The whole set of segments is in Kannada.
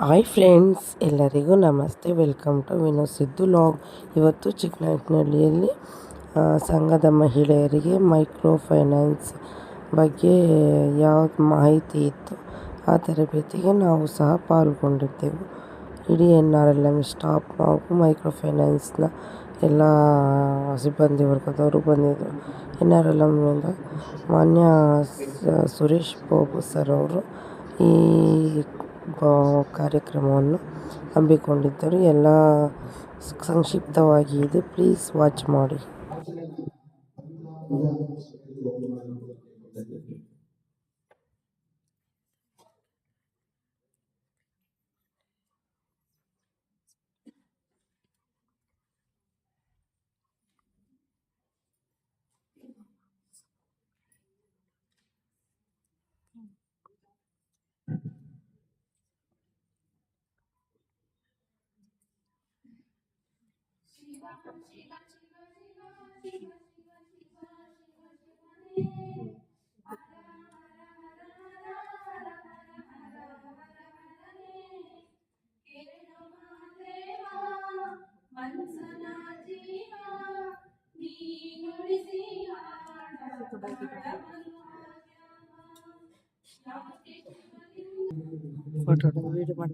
ಹಾಯ್ ಫ್ರೆಂಡ್ಸ್, ಎಲ್ಲರಿಗೂ ನಮಸ್ತೆ. Welcome to Vino Siddu log. ಇವತ್ತು ಚಿಕ್ಕನಾಯಕನಹಳ್ಳಿಯಲ್ಲಿ ಸಂಘದ ಮಹಿಳೆಯರಿಗೆ ಮೈಕ್ರೋ ಫೈನಾನ್ಸ್ ಬಗ್ಗೆ ಯಾವ್ದು ಮಾಹಿತಿ ಇತ್ತು ಆ ತರಬೇತಿಗೆ ನಾವು ಸಹ ಪಾಲ್ಗೊಂಡಿದ್ದೆವು. ಇಡೀ NRLM ಸ್ಟಾಫ್ ಹಾಗೂ ಮೈಕ್ರೋ ಫೈನಾನ್ಸ್ನ ಎಲ್ಲ ಸಿಬ್ಬಂದಿ ವರ್ಗದವರು ಬಂದಿದ್ದರು. NRLMನಿಂದ ಮಾನ್ಯ ಸುರೇಶ್ ಬಾಬು ಸರ್ ಅವರು ಈ ಕಾರ್ಯಕ್ರಮವನ್ನು ಹಮ್ಮಿಕೊಂಡಿದ್ದರು. ಎಲ್ಲ ಸಂಕ್ಷಿಪ್ತವಾಗಿ ಇದೆ, ಪ್ಲೀಸ್ ವಾಚ್ ಮಾಡಿ. ಫೋಟೋ ವೀಡಿಯೋ ಮಾಡಿ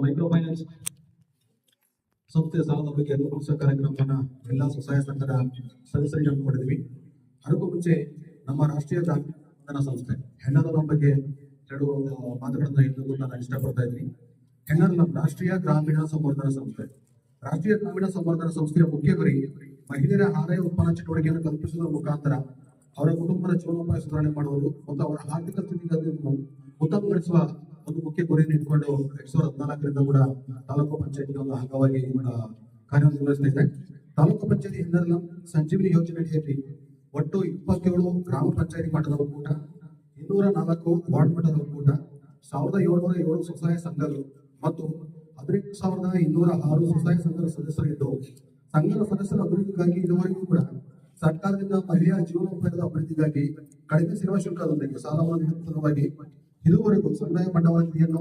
ಮೈಕ್ರೋ ಫೈನಾನ್ಸ್ ಸಂಸ್ಥೆಯ ಸಾಲದ ಬಗ್ಗೆ ಅರಿವು ಕಾರ್ಯಕ್ರಮವನ್ನು ಎಲ್ಲಾ ಸ್ವಸಹಾಯ ಸಂಘದ ಸದಸ್ಯರಿಗೆ ಹಮ್ಮಿಕೊಂಡಿದ್ವಿ. ಅದಕ್ಕೂ ಮುಂಚೆ ನಮ್ಮ ರಾಷ್ಟ್ರೀಯ ಗ್ರಾಮೀಣ ಸಂಸ್ಥೆ ಹೆಣ್ಣರ ಬಗ್ಗೆ ಹೇಳುವ ಮಾತುಗಳನ್ನ ಹೇಳಲು ನಾನು ಇಷ್ಟಪಡ್ತಾ ಇದ್ದೀನಿ. ಹೆಣ್ಣರ ರಾಷ್ಟ್ರೀಯ ಗ್ರಾಮೀಣ ಸಂವರ್ಧನ ಸಂಸ್ಥೆ. ರಾಷ್ಟ್ರೀಯ ಗ್ರಾಮೀಣ ಸಂವರ್ಧನ ಸಂಸ್ಥೆಯ ಮುಖ್ಯ ಗುರಿ ಮಹಿಳೆಯರ ಆದಾಯ ಉತ್ಪನ್ನ ಚಟುವಟಿಕೆಯನ್ನು ಕಲ್ಪಿಸುವುದರ ಮುಖಾಂತರ ಅವರ ಕುಟುಂಬದ ಜೀವನೋಪಾಯ ಸುಧಾರಣೆ ಮಾಡುವುದು ಮತ್ತು ಅವರ ಆರ್ಥಿಕ ಸ್ಥಿತಿಗತಿಯನ್ನು ಉತ್ತಮಗೊಳಿಸುವ ಒಂದು ಮುಖ್ಯ ಗುರಿಯನ್ನು ಇಟ್ಕೊಂಡು 2014ರಿಂದ ಕೂಡ ತಾಲೂಕು ಪಂಚಾಯತಿ ಒಂದು ಅಂಗವಾಗಿ ಕಾರ್ಯನಿರ್ವಹಿಸ್ತಾ ಇದೆ. ತಾಲೂಕು ಪಂಚಾಯತಿ ಹೆಣ್ಣರ ಸಂಜೀವಿನಿ ಯೋಜನೆ ಅಡಿಯಲ್ಲಿ ಒಟ್ಟು 27 ಗ್ರಾಮ ಪಂಚಾಯತಿ ಮಟ್ಟದ ಒಕ್ಕೂಟ, 204 ವಾರ್ಡ್ ಮಟ್ಟದ ಒಕ್ಕೂಟ, 1707 ಸ್ವಸಹಾಯ ಸಂಘಗಳು ಮತ್ತು 18,206 ಸ್ವಸಹಾಯ ಸಂಘದ ಸದಸ್ಯರಿದ್ದು, ಸಂಘದ ಸದಸ್ಯರ ಅಭಿವೃದ್ಧಿಗಾಗಿ ಇದುವರೆಗೂ ಕೂಡ ಸರ್ಕಾರದಿಂದ ಮಹಿಳೆಯ ಜೀವನೋಪಾಯದ ಅಭಿವೃದ್ಧಿಗಾಗಿ ಕಡಿಮೆ ಸೇವಾ ಶುಲ್ಕದೊಂದಿಗೆ ಸಾಲವನ್ನು ನೀಡುವ ಸಲುವಾಗಿ ಇದುವರೆಗೂ ಸಮುದಾಯ ಬಂಡವಾಳ ನಿಧಿಯನ್ನು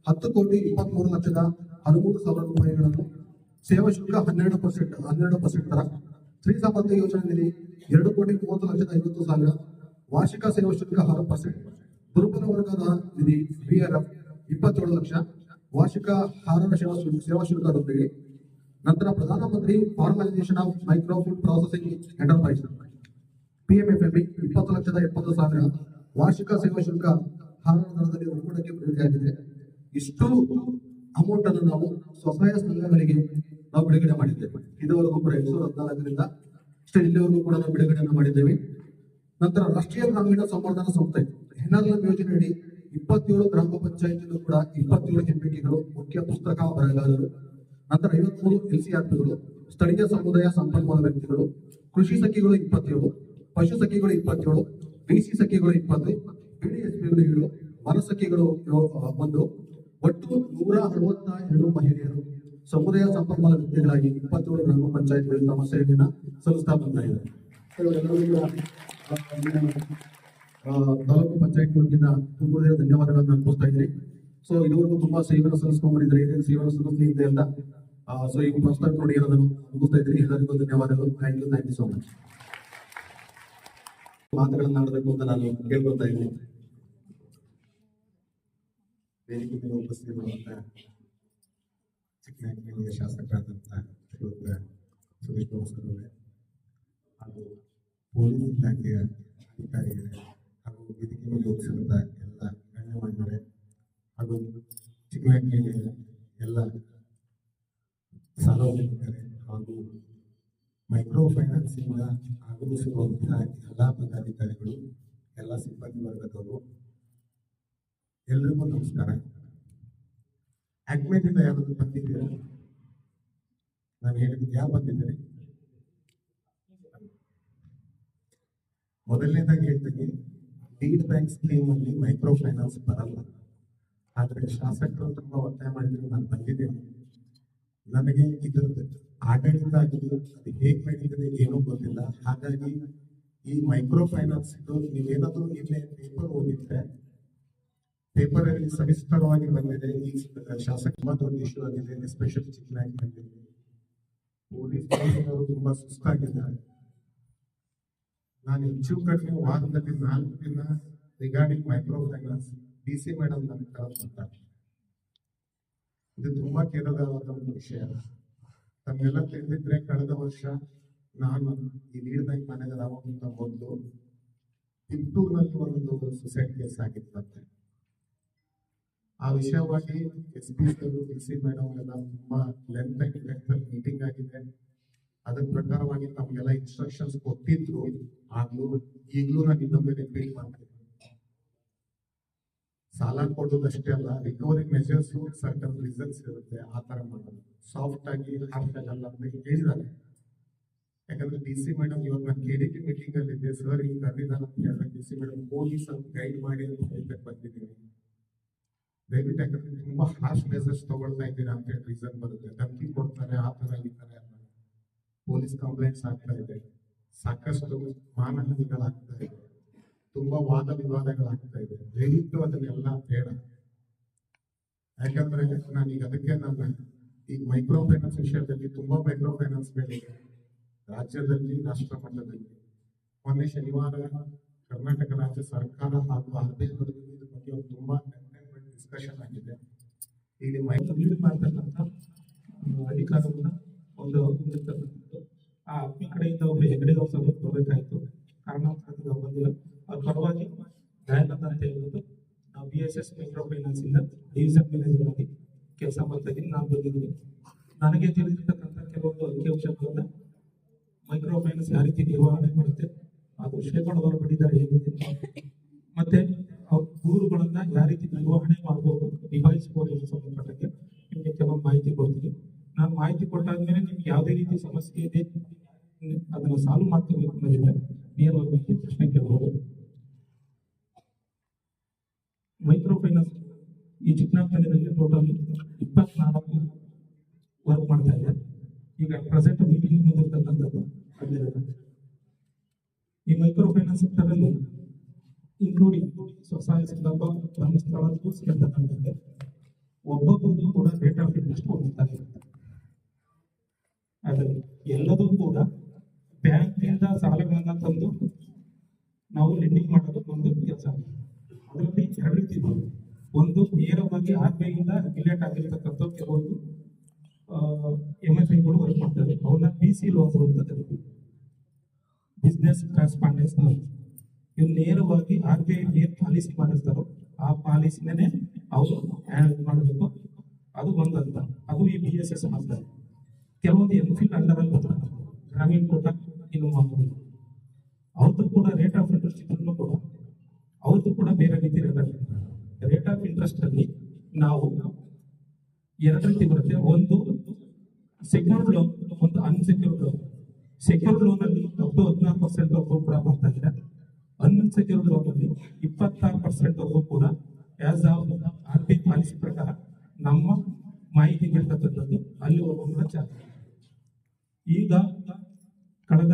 10,23,13,13,000 ರೂಪಾಯಿಗಳನ್ನು, ಸೇವಾ ಶುಲ್ಕ 12% ದರ, ಸ್ತ್ರೀ ಸಾಮರ್ಥ್ಯ ಯೋಜನೆಯಲ್ಲಿ 2,30,50,000, ವಾರ್ಷಿಕ ಸೇವಾ ಶುಲ್ಕ 6%, ದುರ್ಬಲ ವರ್ಗದ ನಿಧಿ BRF 27 ಲಕ್ಷ, ವಾರ್ಷಿಕ 6 ಸೇವಾ ಶುಲ್ಕದೊಂದಿಗೆ. ನಂತರ ಪ್ರಧಾನಮಂತ್ರಿ formalisation of micro food processing enterprise PMFME 20,70,000, ವಾರ್ಷಿಕ ಸೇವಾ ಶುಲ್ಕ 6 ದರದಲ್ಲಿ ಒಕ್ಕೂಟಕ್ಕೆ ಬಿಡುಗಡೆಯಾಗಿದೆ. ಇಷ್ಟು ಅಮೌಂಟ್ ಅನ್ನು ನಾವು ಸ್ವಸಹಾಯ ಸಂಘಗಳಿಗೆ ನಾವು ಬಿಡುಗಡೆ ಮಾಡಿದ್ದೇವೆ. ಇದುವರೆಗೂ ಕೂಡ 2014ರಿಂದ ಇಲ್ಲಿವರೆಗೂ ಕೂಡ ನಾವು ಬಿಡುಗಡೆಯನ್ನು ಮಾಡಿದ್ದೇವೆ. ನಂತರ ರಾಷ್ಟ್ರೀಯ ಗ್ರಾಮೀಣ ಸಂವರ್ಧನಾ ಸಂಸ್ಥೆ NRLM ಯೋಜನೆಯಡಿ 27 ಗ್ರಾಮ ಪಂಚಾಯತಿಗಳು ಕೂಡ 27 MPKಗಳು, ಮುಖ್ಯ ಪುಸ್ತಕ ಬರಹಗಾರರು, ನಂತರ 53 LCRPಗಳು, ಸ್ಥಳೀಯ ಸಮುದಾಯ ಸಂಪನ್ಮೂಲ ವ್ಯಕ್ತಿಗಳು, ಕೃಷಿ ಸಖಿಗಳು 27, ಪಶು ಸಖಿಗಳು 27, BC ಸಖಿಗಳು 20, BDSPಗಳು 7, ವನ ಸಖಿಗಳು 1, ಒಟ್ಟು 162 ಮಹಿಳೆಯರು ಸಮುದಾಯ ಸಂಪನ್ಮೂಲ ವ್ಯಕ್ತಿಗಳಾಗಿ 27 ಗ್ರಾಮ ಪಂಚಾಯತ್ಗಳಲ್ಲಿ ತಮ್ಮ ಸೇವೆಯನ್ನು ಸಲ್ಲಿಸ್ತಾ ಬರ್ತಾ ಇದ್ದಾರೆ. ತಾಲೂಕು ಪಂಚಾಯತ್ ವತಿಯಿಂದ ತುಂಬ ಧನ್ಯವಾದಗಳನ್ನು ಅರ್ಪಿಸ್ತಾ ಇದ್ದೀನಿ. ಸೊ ಇದುವರೆಗೂ ತುಂಬಾ ಸೇವೆಯನ್ನು ಸಲ್ಲಿಸ್ಕೊಂಡ್ಬಂದಿದ್ದಾರೆ. ಇದೇನು ಸೇವೆಯನ್ನು ಸಲ್ಲಿಸಲಿ ಇದೆ ಅಂತ ಸೊ ಈಗ ಪ್ರಸ್ತಾವ ನೋಡಿ ಅದನ್ನು ಮುಗಿಸ್ತಾ ಇದ್ದೀನಿ. ಎಲ್ಲರಿಗೂ ಧನ್ಯವಾದಗಳು. Thank you so much. ಮಾತುಗಳನ್ನು ಆಡಬೇಕು ಅಂತ ನಾನು ಕೇಳ್ಕೊಳ್ತಾ ಇದ್ದೀನಿ. ವೇದಿಕೆ ಮೇಲೆ ಉಪಸ್ಥಿತರಿರುವಂತಹ ಚಿಕ್ಕನಾಯಕನಹಳ್ಳಿಯ ಶಾಸಕರಾದಂತಹ ಸುರೇಶ್ ಬಾಬು ಸರ್ ಅವರೇ ಹಾಗೂ ಪೊಲೀಸ್ ಇಲಾಖೆಯ ಅಧಿಕಾರಿಗಳೇ ಹಾಗೂ ವೇದಿಕೆ ಮೇಲೆ ಉಪಸ್ಥಿತ ಎಲ್ಲ ಗಣ್ಯಮಾನ್ಯರೇ ಹಾಗೂ ಚಿಕ್ಕನಾಯಕನಹಳ್ಳಿಯ ಎಲ್ಲ ಸಾರ್ವಜನಿಕರೇ ಹಾಗೂ ಮೈಕ್ರೋ ಫೈನಾನ್ಸ್ ಇಂದ ಆಗಮಿಸಿರುವಂತಹ ಎಲ್ಲ ಪದಾಧಿಕಾರಿಗಳು, ಎಲ್ಲ ಸಿಬ್ಬಂದಿ ವರ್ಗದವರು, ಎಲ್ರಿಗೂ ನಮಸ್ಕಾರ. ಅಗ್ಮೇದಿಂದ ಯಾರಾದ್ರೂ ಬಂದಿದ್ದೀರಾ? ನಾನು ಹೇಳಿದ್ದು ಯಾವ ಬಂದಿದ್ದೀರಿ? ಮೊದಲನೇದಾಗಿ ಹೇಳ್ತೀನಿ, ಲೀಡ್ ಬ್ಯಾಂಕ್ ಸ್ಕೀಮ್ ಅಲ್ಲಿ ಮೈಕ್ರೋ ಫೈನಾನ್ಸ್ ಬರಲ್ಲ. ಆದ್ರೆ ಶಾಸಕರು ತುಂಬಾ ಒತ್ತಾಯ ಮಾಡಿದ್ರು, ನಾನು ಬಂದಿದ್ದೇನೆ. ನನಗೆ ಇದರದ್ದು ಆಡಳಿತ ಆಗಲಿ ಅದು ಹೇಗೆ ನಡೀತದೆ ಏನೂ ಗೊತ್ತಿಲ್ಲ. ಹಾಗಾಗಿ ಈ ಮೈಕ್ರೋ ಫೈನಾನ್ಸ್ ನೀವೇನಾದ್ರೂ ಇಲ್ಲಿ ಪೇಪರ್ ಓದಿದ್ರೆ ಪೇಪರ್ ಅಲ್ಲಿ ಸವಿಸ್ತರವಾಗಿ ಬಂದಿದೆ. ಈ ಶಾಸಕ ತುಂಬಾ ದೊಡ್ಡ ಇಶ್ಯೂ ಆಗಿದೆ, ಎಸ್ಪೆಷಲಿ ಚಿಕ್ಕನಾಗಿ ಪೊಲೀಸ್ ತುಂಬಾ ಸುಸ್ತಾಗಿದ್ದಾರೆ. ನಾನು ಹೆಚ್ಚು ಕಡಿಮೆ ವಾರದಲ್ಲಿ 4 ದಿನ regarding micro finance DC madam ನನಗೆ ಕಳಿಸ್ತಾರೆ. ಇದು ತುಂಬಾ ಕೇರಳವಾದ ಒಂದು ವಿಷಯ. ತಮ್ಮೆಲ್ಲ ತಿಳಿದಿದ್ರೆ ಕಳೆದ ವರ್ಷ ನಾನು ಈ ಲೀಡ್ ಬ್ಯಾಂಕ್ ಮ್ಯಾನೇಜರ್ ಆಗೋಕ್ಕಿಂತ ಮೊದಲು ತಿಂಟೂರಿನಲ್ಲಿ ಒಂದು ಸುಸೈಡ್ ಕೇಸ್ ಆಗಿತ್ತಂತೆ. ಆ ವಿಷಯವಾಗಿ SP DC ಮೇಡಮ್ ಎಲ್ಲ ತುಂಬಾ ಲೆಂತ್ ಆಗಿ ಮೀಟಿಂಗ್ ಆಗಿದೆ. ಅದ್ರ ಪ್ರಕಾರವಾಗಿ ನಮ್ಗೆಲ್ಲ ಇನ್ಸ್ಟ್ರಕ್ಷನ್ಸ್ ಕೊಟ್ಟಿದ್ರು. ಆಗ್ಲೂ ಈಗಲೂ ನಾನು ಇನ್ನೊಮ್ಮೆ ರಿಪೀಟ್ ಮಾಡ್ತೀನಿ, ಸಾಲ ಕೊಡೋದಷ್ಟೇ ಅಲ್ಲ, ರಿಕವರಿ ಮೆಜರ್ಸ್ ಸರ್ಟನ್ ರೀಸನ್ಸ್ ಇರುತ್ತೆ. ಆ ತರ ಮಾಡೋದು ಸಾಫ್ಟ್ ಆಗಿ ಹಾರ್ಟ್ ಆಗಲ್ಲ ಅಂತ ಹೇಳಿದ್ದಾರೆ. ಯಾಕಂದ್ರೆ DC ಮೇಡಮ್ ಇವಾಗ ನಾನು KDP ಮೀಟಿಂಗ್ ಅಲ್ಲಿ ಇದ್ದೆ, ಸರ್ ಈಗ ಕರೆದಿದ್ದಾನೆ ಅಂತ ಹೇಳಿದಾಗ DC ಮೇಡಮ್ ಹೋಗಿ ಸ್ವಲ್ಪ ಗೈಡ್ ಮಾಡಿ ಅಂತ ಹೇಳ್ಬೇಕು ಬಂದಿದ್ದೀನಿ. ದಯವಿಟ್ಟು ಯಾಕಂದ್ರೆ ತುಂಬಾ ಹಾರ್ಶ್ ಮೆಸರ್ಸ್ ತಗೊಳ್ತಾ ಇದ್ದೀರಾ ಅಂತ ಹೇಳಿ ರೀಸನ್ ಬರುತ್ತೆ. ಧಮಕಿ ಕೊಡ್ತಾರೆ, ಆ ತರ ಈ ತರ ಪೊಲೀಸ್ ಕಂಪ್ಲೇಂಟ್ಸ್ ಆಗ್ತಾ ಇದೆ, ಸಾಕಷ್ಟು ಮಾನಹಾನಿಗಳಾಗ್ತಾ ಇದೆ, ತುಂಬಾ ವಾದ ವಿವಾದಗಳಾಗ್ತಾ ಇದೆ. ದಯವಿಟ್ಟು ಅದನ್ನೆಲ್ಲ ಬೇಡ. ಯಾಕಂದ್ರೆ ನಾನೀಗ ಅದಕ್ಕೆ ನನ್ನ ಈ ಮೈಕ್ರೋ ಫೈನಾನ್ಸ್ ವಿಷಯದಲ್ಲಿ ತುಂಬಾ ಮೈಕ್ರೋ ಫೈನಾನ್ಸ್ ಗಳಿದೆ ರಾಜ್ಯದಲ್ಲಿ, ರಾಷ್ಟ್ರ ಮಟ್ಟದಲ್ಲಿ. ಮೊನ್ನೆ ಶನಿವಾರ ಕರ್ನಾಟಕ ರಾಜ್ಯ ಸರ್ಕಾರ ಹಾಗೂ RBI ಬಗ್ಗೆ ಒಂದು ತುಂಬಾ ಡಿಸ್ಕಷನ್ ಆಗಿದೆ. ಇಲ್ಲಿ ಲೀಡ್ ಮಾಡ್ತಕ್ಕಂಥ ಅಧಿಕಾರವನ್ನ ಒಂದು ಹೊಂದಿರ್ತಕ್ಕಂಥದ್ದು. ಆ ಅಪ್ಪಿ ಕಡೆಯಿಂದ ಒಬ್ಬರು ಹೆಗಡೆ ಅವರು ಬರಬೇಕಾಯ್ತು, ಕಾರಣಾಂತರದಿಂದ ಬಂದಿಲ್ಲ. ಅವ್ರ ಪರವಾಗಿ ದಯಾನಂದ ಅಂತ ಹೇಳ್ಬಿಟ್ಟು ನಾವು BSS ಮೈಕ್ರೋ ಫೈನಾನ್ಸ್ ಇಂದ ಡಿವಿಷನ್ ಮ್ಯಾನೇಜರ್ ಆಗಿ ಕೆಲಸ ಮಾಡ್ತಾ ಇದ್ದೀನಿ. ನಾನು ಬಂದಿದ್ದೀನಿ. ನನಗೆ ತಿಳಿದಿರ್ತಕ್ಕಂಥ ಕೆಲವೊಂದು ಅಂಕಿಅಂಶಗಳನ್ನ ಮೈಕ್ರೋ ಫೈನಾನ್ಸ್ ಯಾವ ರೀತಿ ನಿರ್ವಹಣೆ ಮಾಡುತ್ತೆ, ಅದು ಶೇಕಡಾವಾರು ಬಡ್ಡಿದರ ಹೇಗಿದೆ, ಮತ್ತೆ ಅವ್ರ ದೂರುಗಳನ್ನ ಯಾವ ರೀತಿ ನಿರ್ವಹಣೆ ಮಾಡಬಹುದು, ನಿಭಾಯಿಸಬಹುದು ಸಂಬಂಧಪಟ್ಟಂಗೆ ನಿಮಗೆ ಕೆಲವೊಂದು ಮಾಹಿತಿ ಕೊಡ್ತೀನಿ. ನಾನು ಮಾಹಿತಿ ಕೊಟ್ಟಾದ್ಮೇಲೆ ನಿಮ್ಗೆ ಯಾವುದೇ ರೀತಿ ಸಮಸ್ಯೆ ಇದೆ ಅದನ್ನ ಸಾಲ್ವ್ ಮಾಡ್ಕೋಬೇಕು ಅನ್ನೋದಿಲ್ಲ, ನೇರವಾಗಿ ಪ್ರಶ್ನೆ ಕೇಳಬಹುದು. ಮೈಕ್ರೋ ಫೈನಾನ್ಸ್ ಈ ಚಿಕ್ಕನಾಗ್ತನದಲ್ಲಿ ಟೋಟಲ್ 24 ವರ್ಕ್ ಮಾಡ್ತಾ ಇದೆ. ಈಗ ಪ್ರೆಸೆಂಟ್ ಮೀಟಿಂಗ್ ಬಂದಿರ್ತಕ್ಕಂಥದ್ದು 12. ಈ ಮೈಕ್ರೋ ಫೈನಾನ್ಸ್ ಸೆಕ್ಟರ್ ಅಲ್ಲಿ ಇನ್ಕ್ಲೂಡಿಂಗ್ ಸ್ವಸಹಾಯ ಸಂದರ್ಭ ಧರ್ಮಸ್ಥಳಕ್ಕೂ ಸೇರ್ತಕ್ಕಂಥದ್ದೇ ಒಬ್ಬೊಬ್ಬರದು ಕೂಡ ರೇಟ್ ಆಫ್ ಇಂಟ್ರೆಸ್ಟ್ ಹೋಗ್ತಾರೆ. ಆದರೆ ಎಲ್ಲದೂ ಕೂಡ ಬ್ಯಾಂಕ್ನಿಂದ ಸಾಲಗಳನ್ನ ತಂದು ನಾವು ಲೆಂಡಿಂಗ್ ಮಾಡೋದು ಒಂದು ಕೆಲಸ. ಅದರಲ್ಲಿ 2 ರೀತಿ ಇದೆ. ಒಂದು ನೇರವಾಗಿ RBI ಇಂದ ರಿಲೇಟ್ ಆಗಿರ್ತಕ್ಕಂಥ ಕೆಲವೊಂದು MFIಗಳು ವರ್ಕ್ ಮಾಡ್ತಾರೆ. ಅವನ್ನ BC ಲೋನ್ಸ್ ಅಂತ ಕರೀತೀವಿ, ಬಿಸ್ನೆಸ್ ಕರೆಸ್ಪಾಂಡೆನ್ಸ್ ಲೋನ್. ಇವ್ರು ನೇರವಾಗಿ RBI ಏನ್ ಪಾಲಿಸಿ ಮಾಡಿರ್ತಾರೋ ಆ ಪಾಲಿಸಿನೇ ಅವರು ಹ್ಯಾಂಡಲ್ ಮಾಡಬೇಕು. ಅದು ಒಂದು ಅಂತ, ಅದು ಈ BSS ಮಾಡ್ತಾರೆ. ಕೆಲವೊಂದು MFIL ಅಂಡರ್ ಅಲ್ಲಿ ಬರ್ತಾರೆ, ಗ್ರಾಮೀಣ ಕೋಟ ಇನ್ನು ಮಾಡ್ಬೋದು. ಅವ್ರದ್ದು ಕೂಡ ರೇಟ್ ಆಫ್ ಇಂಟ್ರೆಸ್ಟ್ ಇದ್ರೂ ಕೂಡ ಅವ್ರದ್ದು ಕೂಡ ಬೇರೆ ರೀತಿ ರೇಟ್ ಆಫ್ ಇಂಟ್ರೆಸ್ಟ್ ಅಲ್ಲಿ ನಾವು 2 ರೀತಿ ಬರುತ್ತೆ. ಒಂದು ಸೆಕ್ಯೂರ್ಡ್ ಲೋನ್, ಒಂದು ಅನ್ಸೆಕ್ಯೂರ್ಡ್ ಲೋನ್. ಸೆಕ್ಯೂರ್ಡ್ ಲೋನ್ ಅಲ್ಲಿ ಅಪ್ ಟು 14% ವರೆಗೂ ಕೂಡ ಬರ್ತಾ ಇದೆ. ಅನ್ಸೆಕ್ಯೂರ್ಡ್ ಲೋನ್ ಅಲ್ಲಿ 26% ವರೆಗೂ ಕೂಡ ಆಸ್ ಆಫ್ RBI ಪಾಲಿಸಿ ಪ್ರಕಾರ ನಮ್ಮ ಮಾಹಿತಿಗೆ ಇರ್ತಕ್ಕಂಥದ್ದು ಅಲ್ಲಿವರೆಗೂ ಕೂಡ ಚಾರ್ಜ್. ಈಗ ಕಳೆದ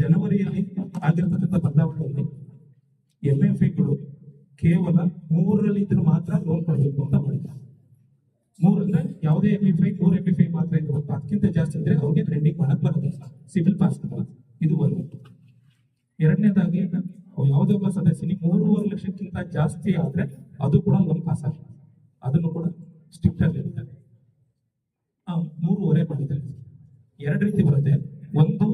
ಜನವರಿಯಲ್ಲಿ ಆಗಿರ್ತಕ್ಕಂಥ ಬದಲಾವಣೆಯಲ್ಲಿ MFIಗಳು ಕೇವಲ 3ರಲ್ಲಿ ಇದ್ರೆ ಮಾತ್ರ ಲೋನ್ ಕೊಡಬೇಕು ಅಂತ ಮಾಡಿದ್ದಾರೆ. 3 ಅಂದ್ರೆ ಯಾವುದೇ MFI 3 MFI ಮಾತ್ರ ಇರಬೇಕು, ಅದಕ್ಕಿಂತ ಜಾಸ್ತಿ ಇದ್ರೆ ಅವ್ರಿಗೆ ಲೆಂಡಿಂಗ್ ಮಾಡಕ್ ಬರುತ್ತೆ, ಸಿಬಿಲ್ ಪಾಸ್ ಆಗಲ್ಲ. ಇದು ಒಂದು. ಎರಡನೇದಾಗಿ ಯಾವುದೇ ಒಬ್ಬ ಸದಸ್ಯನಿಗೆ 3.5 ಲಕ್ಷಕ್ಕಿಂತ ಜಾಸ್ತಿ ಆದ್ರೆ ಅದು ಕೂಡ ಲೋನ್ ಪಾಸ್ ಆಗಲ್ಲ. ಅದನ್ನು ಕೂಡ ಸ್ಟ್ರಿಕ್ಟ್ ಆಗಿ ಇರುತ್ತೆ. 3.5 ಮಾಡಿದ್ದಾರೆ. 2 ರೀತಿ ಬರುತ್ತೆ. ಒಂದು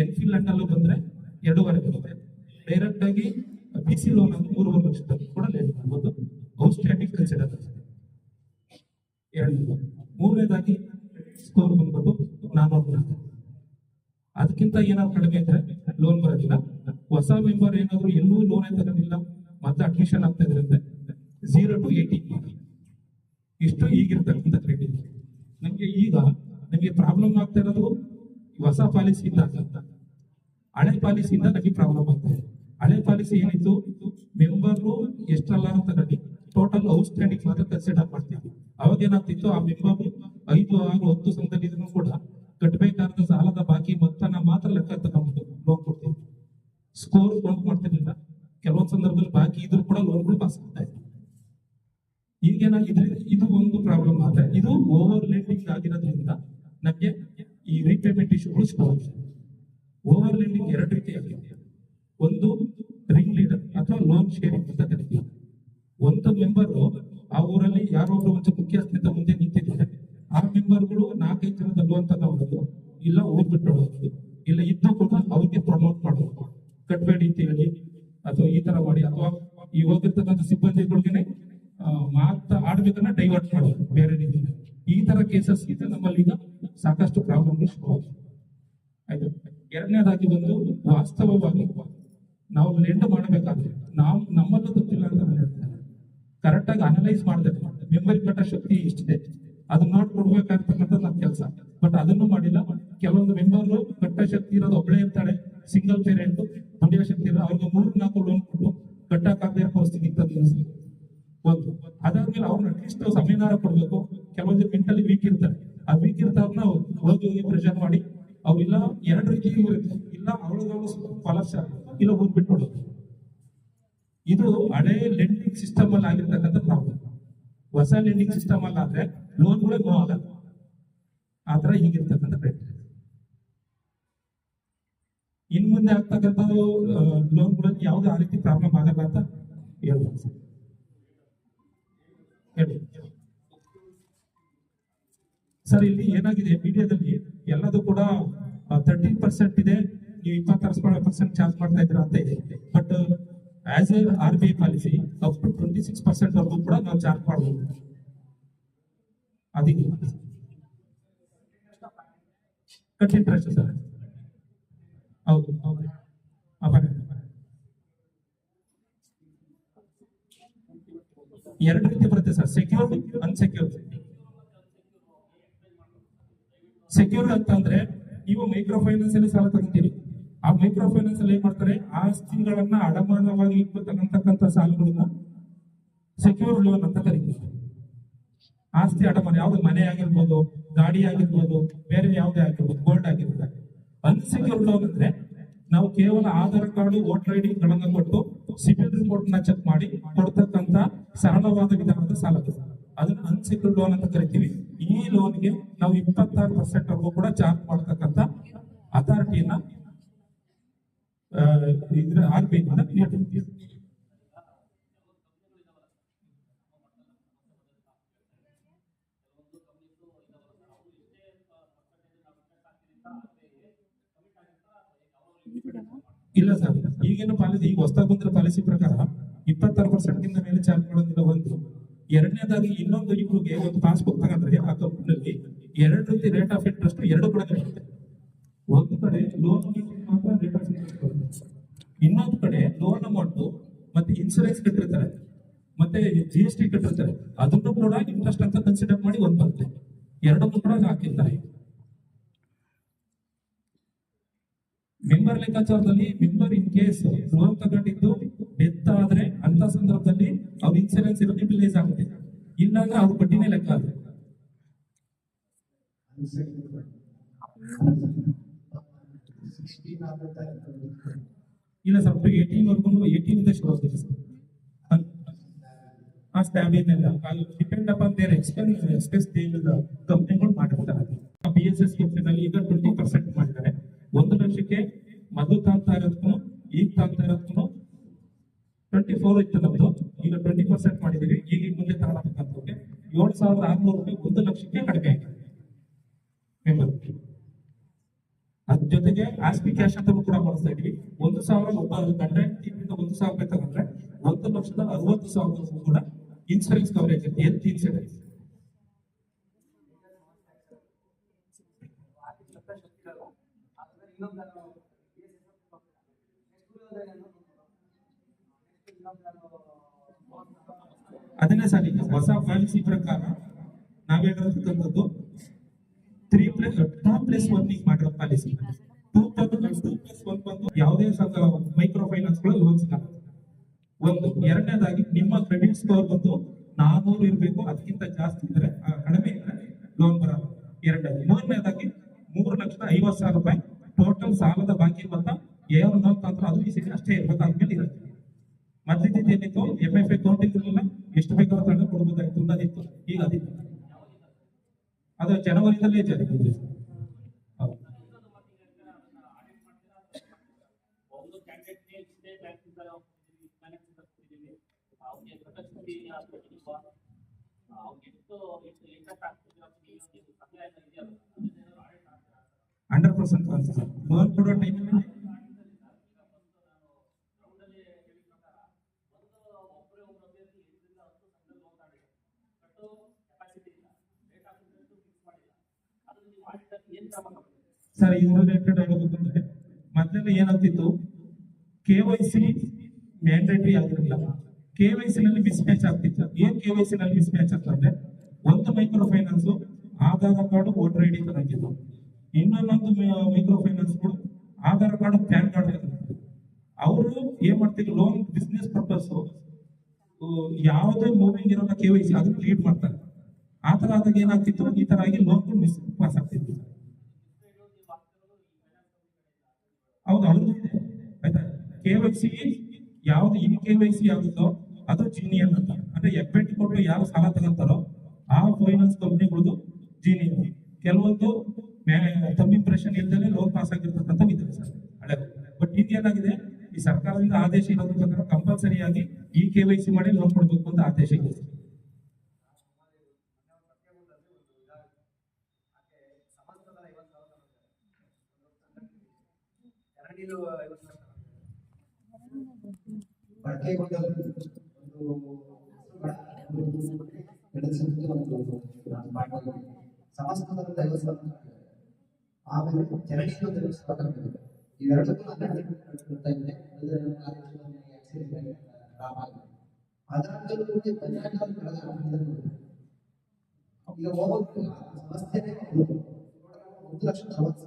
NFIL ಅಂಡಲ್ಲೂ ಬಂದ್ರೆ 2.5 ಬರುತ್ತೆ. ಡೈರೆಕ್ಟ್ ಆಗಿ BC ಲೋನ್ ಅಂದ್ರೆ 3.5 ಲಕ್ಷದಲ್ಲಿ ಕೂಡ ಲೇಟ್ ಮಾಡ್ಬೋದು. Outstanding consider. ಮೂರನೇದಾಗಿ ಸ್ಕೋರ್ ಬಂದ್ಬಿಟ್ಟು 400. ಅದಕ್ಕಿಂತ ಏನಾದ್ರು ಕಡಿಮೆ ಇದ್ರೆ ಲೋನ್ ಬರೋದಿಲ್ಲ. ಹೊಸ ಮೆಂಬರ್ ಏನಾದ್ರು ಎಲ್ಲೂ ಲೋನ್ ತಗೋದಿಲ್ಲ, ಮತ್ತೆ ಅಡ್ಮಿಷನ್ ಆಗ್ತಾ ಇದ್ರೆ 0 to 18 ಇಷ್ಟು ಈಗಿರ್ತಕ್ಕಂಥ ಕ್ರೆಡಿಟ್. ನಮ್ಗೆ ಪ್ರಾಬ್ಲಮ್ ಆಗ್ತಾ ಇರೋದು ಹೊಸ ಪಾಲಿಸಿ ಇದ್ದಾಗ ಹಳೆ ಪಾಲಿಸಿಯಿಂದ ನಮಗೆ ಪ್ರಾಬ್ಲಮ್ ಆಗ್ತಾ ಇದೆ. ಹಳೆ ಪಾಲಿಸಿ ಏನಿತ್ತು, ಮೆಂಬರು ಎಷ್ಟೆಲ್ಲ ತಗೊಂಡು ಟೋಟಲ್ ಔಟ್ಸ್ಟ್ಯಾಂಡಿಂಗ್ ಮಾತ್ರ ಕನ್ಸಿಡರ್ ಮಾಡ್ತಿದ್ವಿ. ಅವಾಗ ಏನಾಗ್ತಿತ್ತು, ಆ ಮೆಂಬರ್ 5, 6, 10 ಸಂಘದಲ್ಲಿ ಇದನ್ನು ಕೂಡ ಕಟ್ಟಬೇಕಾದ ಸಾಲದ ಬಾಕಿ ಮೊತ್ತನ ಮಾತ್ರ ಲೆಕ್ಕ ತಗೊಂಡು ಲೋನ್ ಕೊಡ್ತೀವಿ. ಸ್ಕೋರ್ ಕೌಂಟ್ ಮಾಡ್ತಿರ್ಲಿಲ್ಲ. ಕೆಲವೊಂದು ಸಂದರ್ಭದಲ್ಲಿ ಬಾಕಿ ಇದ್ರು ಕೂಡ ಲೋನ್ಗಳು ಪಾಸ್ ಆಗ್ತಾ ಇತ್ತು. ಈಗೇನಾಗಿದೆ, ಇದು ಒಂದು ಪ್ರಾಬ್ಲಮ್. ಆದ್ರೆ ಇದು ಓವರ್ ಲೆಂಡಿಂಗ್ ಆಗಿರೋದ್ರಿಂದ ನಮಗೆ ಈ ರೀಪೇಮೆಂಟ್ ಇಶ್ಯೂಗಳು ಶುರು ಆಗಿದೆ. ಓವರ್ ಲೆಂಡಿಂಗ್ 2 ರೀತಿಯಾಗಿದೆ. ಒಂದು ರಿಂಗ್ ಲೀಡರ್ ಅಥವಾ ಲೋನ್ ಶೇರಿಂಗ್ ಅಂತ ಕರಿತೀವಿ. ಒಂದು ಮೆಂಬರ್ ಆ ಊರಲ್ಲಿ ಯಾರೊಬ್ರು ಒಂದು ಮುಖ್ಯಸ್ಥಿತ ಮುಂದೆ ನಿಂತಿದ್ದಾರೆ, ಆ ಮೆಂಬರ್ಗಳು 4-5 ಜನದ ಲೋನ್ ತಗೊಳ್ಳೋದು, ಇಲ್ಲ ಊರ್ ಬಿಟ್ಟೋದು, ಇಲ್ಲ ಇದ್ದು ಕೂಡ ಅವ್ರಿಗೆ ಪ್ರಮೋಟ್ ಮಾಡೋದು, ಕಟ್ಬೇಡಿ ಅಂತ ಹೇಳಿ ಅಥವಾ ಈ ತರ ಮಾಡಿ, ಅಥವಾ ಈ ಹೋಗಿರ್ತಕ್ಕಂಥ ಸಿಬ್ಬಂದಿಗಳಿಗೆ ಆಡ್ಬೇಕನ್ನ ಡೈವರ್ಟ್ ಮಾಡೋದು ಬೇರೆ ರೀತಿ. ಈ ತರ ಕೇಸಸ್ ಇದೆ ನಮ್ಮಲ್ಲಿ. ಈಗ ಸಾಕಷ್ಟು ಪ್ರಾಬ್ಲಮ್ ಆಯ್ತು. ಎರಡನೇದಾಗಿ ಬಂದು, ವಾಸ್ತವವಾಗಿ ನಾವು ಲೆಂಡ್ ಮಾಡಬೇಕಾದ್ರೆ ನಮ್ಮಲ್ಲೂ ಗೊತ್ತಿಲ್ಲ ಅಂತ ನಾನು ಹೇಳ್ತೇನೆ. ಕರೆಕ್ಟ್ ಆಗಿ ಅನಲೈಸ್ ಮಾಡಿದ್ರೆ ಮೆಮೊರಿ ಕಟ್ಟೋ ಶಕ್ತಿ ಎಷ್ಟಿದೆ ಅದನ್ನ ನೋಡ್ಕೊಡ್ಬೇಕಾಗ್ತಕ್ಕಂಥ ನನ್ನ ಕೆಲಸ. ಬಟ್ ಅದನ್ನು ಮಾಡಿಲ್ಲ. ಕೆಲವೊಂದು ಮೆಂಬರ್ ಕಟ್ಟೋ ಶಕ್ತಿ ಇರೋದು ಒಬ್ಬಳೇ ಇರ್ತಾಳೆ, ಸಿಂಗಲ್ ಪೇರೆಂಟ್, ದುಡಿಯೋ ಶಕ್ತಿ ಇರೋದು, ಅವ್ರಿಗೆ 3-4 ಲೋನ್ ಕೊಟ್ಟು ಕಟ್ಟಕ್ಕಾಗದೇ ಪರಿಸ್ಥಿತಿ ಇರ್ತದೆ. ಒಂದು ಅದಾದ್ಮೇಲೆ ಅವ್ರನ್ನ ಅಟ್ಲೀಸ್ಟ್ ಸಮಯನಾರ ಕೊಡ್ಬೇಕು. ಕೆಲವೊಂದು ಮೆಂಟಲಿ ವೀಕ್ ಇರ್ತಾರೆ, ಆ ವೀಕ್ ಇರ್ತಾವ್ರನ್ನ ಹೋಗಿ ಪ್ರೆಷರ್ ಮಾಡಿ ಅವ್ರಿಲ್ಲ 2 ರೀತಿ ಇರುತ್ತೆ. ಇಲ್ಲ ಅವಳಿಗೆ ಫಲಶ, ಇಲ್ಲ ಹೋಗ್ಬಿಟ್ಬಿಡೋದು. ಇದು ಹಳೆ ಲೆಂಡಿಂಗ್ ಸಿಸ್ಟಮ್ ಅಲ್ಲಿ ಆಗಿರ್ತಕ್ಕಂಥ ಪ್ರಾಬ್ಲಮ್. ಹೊಸ ಲೆಂಡಿಂಗ್ ಸಿಸ್ಟಮ್ ಅಲ್ಲಿ ಆದ್ರೆ ಲೋನ್ಗಳೇ ಮೂವ್ ಆಗಲ್ಲ. ಆತರ ಹೀಗಿರ್ತಕ್ಕಂಥ ರೇಟ್. ಇನ್ ಮುಂದೆ ಆಗ್ತಕ್ಕಂಥ ಲೋನ್ಗಳಲ್ಲಿ ಯಾವ್ದು ಆ ರೀತಿ ಪ್ರಾಬ್ಲಮ್ ಆಗಲ್ಲ ಅಂತ ಹೇಳ್ಬೋದು. ಹೇಳಿ ಸರ್, ಇಲ್ಲಿ ಏನಾಗಿದೆ, ಮೀಡಿಯಾದಲ್ಲಿ ಎಲ್ಲದೂ ಕೂಡ 13% ಇದೆ, ನೀವು 26% ಚಾರ್ಜ್ ಮಾಡ್ತಾ ಇದ್ದೀರಾ ಅಂತ ಇದೆ. But as a RBI policy up to 26% ವರೆಗೂ ಕೂಡ ನಾವು ಚಾರ್ಜ್ ಮಾಡಬಹುದು. ಅದಕ್ಕೆ ಕಟ್ ಇಂಟ್ರೆಸ್ಟ್ ಸರ್. ಹೌದು, ಎರಡು ರೀತಿ ಬರುತ್ತೆ ಸರ್, ಸೆಕ್ಯೂರ್ಡ್, ಅನ್ಸೆಕ್ಯೂರ್ಡ್. ಸೆಕ್ಯೂರ್ಡ್ ಅಂತ ಅಂದ್ರೆ ನೀವು ಮೈಕ್ರೋ ಫೈನಾನ್ಸ್ ಅಲ್ಲಿ ಸಾಲ ತಗೊಂತೀರಿ. ಆ ಮೈಕ್ರೋ ಫೈನಾನ್ಸ್ ಅಲ್ಲಿ ಏನ್ ಮಾಡ್ತಾರೆ, ಆಸ್ತಿಗಳನ್ನ ಅಡಮಾನವಾಗಿ ತಗೊಂತಕ್ಕಂಥ ಸಾಲಗಳನ್ನ ಸೆಕ್ಯೂರ್ಡ್ ಲೋನ್ ಅಂತ ಕರೀತೀವಿ. ಆಸ್ತಿ ಅಡಮಾನ ಯಾವ್ದು, ಮನೆ ಆಗಿರ್ಬೋದು, ಗಾಡಿ ಆಗಿರ್ಬೋದು, ಬೇರೆ ಯಾವುದೇ ಆಗಿರ್ಬೋದು, ಗೋಲ್ಡ್ ಆಗಿರ್ಬೋದು. ಅನ್ಸೆಕ್ಯೂರ್ಡ್ ಲೋನ್ ಅಂದ್ರೆ ನಾವು ಕೇವಲ ಆಧಾರ್ ಕಾರ್ಡ್, ವೋಟರ್ ಐಡಿ ಗಳನ್ನ ಕೊಟ್ಟು ಸಿಬಿಲ್ ರಿಪೋರ್ಟ್ ನ ಚೆಕ್ ಮಾಡಿ ಕೊಡ್ತಕ್ಕಂಥ ಸರಳವಾದ ವಿಧಾನದ ಸಾಲ, ಅದನ್ನ ಅನ್ಸೆಕ್ಯೂರ್ಡ್ ಲೋನ್ ಅಂತ ಕರಿತೀವಿ. ಈ ಲೋನ್ಗೆ ನಾವು 26% ವರೆಗೂ ಕೂಡ ಚಾರ್ಜ್ ಮಾಡತಕ್ಕಂಥ ಅಥಾರಿಟಿಯನ್ನ RBI ನೀಡುತ್ತೆ. ಇಲ್ಲ ಸರ್, ಈಗೇನು ಪಾಲಿಸಿ, ಈಗ ಹೊಸದಾಗಿ ಬಂದಿರೋ ಪಾಲಿಸಿ ಪ್ರಕಾರ 26% ಮೇಲೆ ಚಾರ್ಜ್ ಮಾಡೋದಿಲ್ಲ. ಒಂದು ಎರಡನೇದಾಗಿ ಇನ್ನೊಂದು, ಇವ್ರಿಗೆ ಒಂದು ಪಾಸ್ಬುಕ್ ತಗೊಂಡ್ರೆ ಆ ಕಂಪ್ನಿಯಲ್ಲಿ 2 ರೀತಿ ರೇಟ್ ಆಫ್ ಇಂಟ್ರೆಸ್ಟ್ 2 ಕೂಡ ಬರುತ್ತೆ. ಒಂದು ಕಡೆ ಲೋನ್ ಮಾತ್ರ ರೇಟ್ ಆಫ್ ಇಂಟ್ರೆಸ್ಟ್ ಬರುತ್ತೆ, ಇನ್ನೊಂದು ಕಡೆ ಲೋನ್ ಅಮೌಂಟ್ ಮತ್ತೆ ಇನ್ಸೂರೆನ್ಸ್ ಕಟ್ಟಿರ್ತಾರೆ, ಮತ್ತೆ GST ಕಟ್ಟಿರ್ತಾರೆ, ಅದನ್ನು ಕೂಡ ಇಂಟ್ರೆಸ್ಟ್ ಅಂತ ಕನ್ಸಿಡರ್ ಮಾಡಿ ಒಂದು ಬರುತ್ತೆ. ಎರಡನ್ನೂ ಕೂಡ ಹಾಕಿರ್ತಾರೆ. ಮೆಂಬರ್ ಲೆಕ್ಕಾಚಾರದಲ್ಲಿ ಮೆಂಬರ್ ಇನ್ ಕೇಸ್ ಲೋನ್ ತಗೊಂಡಿದ್ದು ಡೆತ್ ಆದ್ರೆ ಅಂತ ಸಂದರ್ಭದಲ್ಲಿ ಅವ್ರ ಇನ್ಸೂರೆನ್ಸ್ ಯುಟಿಲೈಸ್ ಆಗುತ್ತೆ, ಇಲ್ಲಾಂದ್ರೆ ಅವ್ರ ಬಡ್ಡಿನೇ ಲೆಕ್ಕ ಆಗುತ್ತೆ. ಇಲ್ಲ ಸರ್, 18 ವರ್ಗು 18 ಶುರು ಆಗುತ್ತೆ ಸರ್. ಆ ಸ್ಟ್ಯಾಂಪ್ ಏನೆಲ್ಲ ಡಿಪೆಂಡ್ ಅಪಾನ್ ದೇರ್ ಎಕ್ಸ್ಪೆನ್ಸ್ ಕಂಪ್ನಿಗಳು ಮಾಡಿರ್ತಾರೆ. BSS ಕಂಪ್ನಿನಲ್ಲಿ ಈಗ 20% ಮಾಡಿದ್ದಾರೆ. 1 ಲಕ್ಷಕ್ಕೆ ಮೊದಲು ತಾಗ್ತಾ ಇರೋದಕ್ಕೂ ಈಗ ತಾಗ್ತಾ ಇರೋದಕ್ಕೂ 24 ಇತ್ತು ನಮ್ದು, ಈಗ 20% ಮಾಡಿದೀವಿ. ಈಗ ಮುಂದೆ ತಗೊಳ್ಳೋದಕ್ಕೆ 7,600 ರೂಪಾಯಿ 1 ಲಕ್ಷಕ್ಕೆ ಕಡಿಮೆ ಆಗಿದೆ ಮೆಂಬರ್. ಅದ್ರ ಜೊತೆಗೆ ಆಸ್ಪಿ ಕ್ಯಾಶ್ ಅಂತ ಕೂಡ ಮಾಡಿಸ್ತಾ ಇದೀವಿ. 1,000 ಒಬ್ಬ ಗಂಡ ಹೆಂಡತಿಯಿಂದ 1,000 ರೂಪಾಯಿ ತಗೊಂಡ್ರೆ 1,60,000 ಕೂಡ ಇನ್ಸೂರೆನ್ಸ್ ಕವರೇಜ್ ಇರುತ್ತೆ, ಹೆಲ್ತ್ ಇನ್ಸೂರೆನ್ಸ್. ಅದನ್ನೇ ಸರ್, ಈಗ ಹೊಸ ಪಾಲಿಸಿ ಪ್ರಕಾರ ನಾವೇನಿರ್ತಕ್ಕಂಥದ್ದು 2+1 ಮಾಡಿರೋ ಪಾಲಿಸಿ. 2+1 ಬಂದು ಯಾವುದೇ ಮೈಕ್ರೋ ಫೈನಾನ್ಸ್ ಗಳು ಲೋನ್ ಸಿಗಲ್ಲ. ಒಂದು ಎರಡನೇದಾಗಿ ನಿಮ್ಮ ಕ್ರೆಡಿಟ್ ಸ್ಕೋರ್ ಬಂದು 400 ಇರಬೇಕು, ಅದಕ್ಕಿಂತ ಜಾಸ್ತಿ ಇದ್ರೆ ಕಡಿಮೆ ಇದ್ರೆ ಲೋನ್ ಬರಲ್ಲ. ಎರಡನೇದು. ಮೂರನೇದಾಗಿ 3,50,000 ರೂಪಾಯಿ ಟೋಟಲ್ ಸಾಲದ ಬಾಕಿ ಮೊತ್ತ ಏನು ನೋಡ್ತಂದ್ರೆ ಅದು ಈ ಸರಿ ಅಷ್ಟೇ ಇರ್ಬೇಕು, ಆದ್ಮೇಲೆ ಇರುತ್ತೆ. ಮೊದಲಿದ್ದು ಏನಿತ್ತು MFA ಕೌಂಟಿಂಗ್ ಇರಲಿಲ್ಲ, ಎಷ್ಟು ಬೇಕಾದ್ರೂ ತಗೊಂಡು ಕೊಡ್ಬೋದಾಯ್ತು ಅನ್ನೋದಿತ್ತು. ಈಗ ಅದಿತ್ತು, ಅದು ಜನವರಿದಲ್ಲೇ ಜಾರಿಗೆ ಹೌದು. ಹಂಡ್ರೆಡ್ ಪರ್ಸೆಂಟ್ ಲೋನ್ ಕೊಡೋ ಟೈಮಲ್ಲಿ ಸರ್ ಇದು ರಿಲೇಟೆಡ್ ಆಗಬೇಕಂದ್ರೆ ಮೊದಲೆಲ್ಲ ಏನಾಗ್ತಿತ್ತು, KYC ಮ್ಯಾಂಡೇಟರಿ ಆಗಿರಲಿಲ್ಲ. KYC ನಲ್ಲಿ ಮಿಸ್ ಮ್ಯಾಚ್ ಆಗ್ತಿತ್ತು. ಏನ್ KYC ನಲ್ಲಿ ಮಿಸ್ ಮ್ಯಾಚ್ ಆಗ್ತದೆ, ಒಂದು micro finance Aadhaar card voter ID ತಗೊಂಡಿದ್ದು, ಇನ್ನೊಂದು micro finance Aadhaar card PAN card ತಗೊಂಡಿದ್ದು. ಅವರು ಏನ್ ಮಾಡ್ತಿದ್ರು, ಲೋನ್ ಬಿಸ್ನೆಸ್ ಪರ್ಪಸ್ ಯಾವುದೇ ಮೂವಿಂಗ್ ಇರೋಲ್ಲ KYC ಅದನ್ನ ಲೀಡ್ ಮಾಡ್ತಾರೆ. ಆ ತರ ಆದಾಗ ಏನಾಗ್ತಿತ್ತು, ಈ ತರ ಆಗಿ ಲೋನ್ ಮಿಸ್ ಪಾಸ್ ಆಗ್ತಿತ್ತು. ಹೌದು, ಅವ್ರದ್ದು ಇದೆ ಆಯ್ತಾ. KYC ಯಾವ್ದು KYC ಯಾವ್ದೋ ಅದು ಜೀನಿಯನ್ ಅಂತ, ಅಂದ್ರೆ ಎಫೆಕ್ಟ್ ಕೊಟ್ಟು ಯಾರು ಸಾಲ ತಗೊಂತಾರೋ ಆ ಫೈನಾನ್ಸ್ ಕಂಪ್ನಿಗಳದು ಜೀನಿಯನ್. ಕೆಲವೊಂದು ತಮ್ಮ ಇಂಪ್ರೆಷನ್ ಇಲ್ದೇ ಲೋನ್ ಪಾಸ್ ಆಗಿರ್ತಕ್ಕಂಥ ಇದೆ ಸರ್ ಹಳೆ. ಬಟ್ ಈಗ ಏನಾಗಿದೆ, ಈ ಸರ್ಕಾರದಿಂದ ಆದೇಶ ಇರೋದ್ರ ಪ್ರಕಾರ ಕಂಪಲ್ಸರಿ ಆಗಿ KYC ಮಾಡಿ ಲೋನ್ ಕೊಡ್ಬೇಕು ಅಂತ ಆದೇಶ ಇದೆ. ಆಮೇಲೆ ಇವೆರಡು ಈಗ ಹೋಗೋದು ಸಮಸ್ಯೆನೇ 1,40,000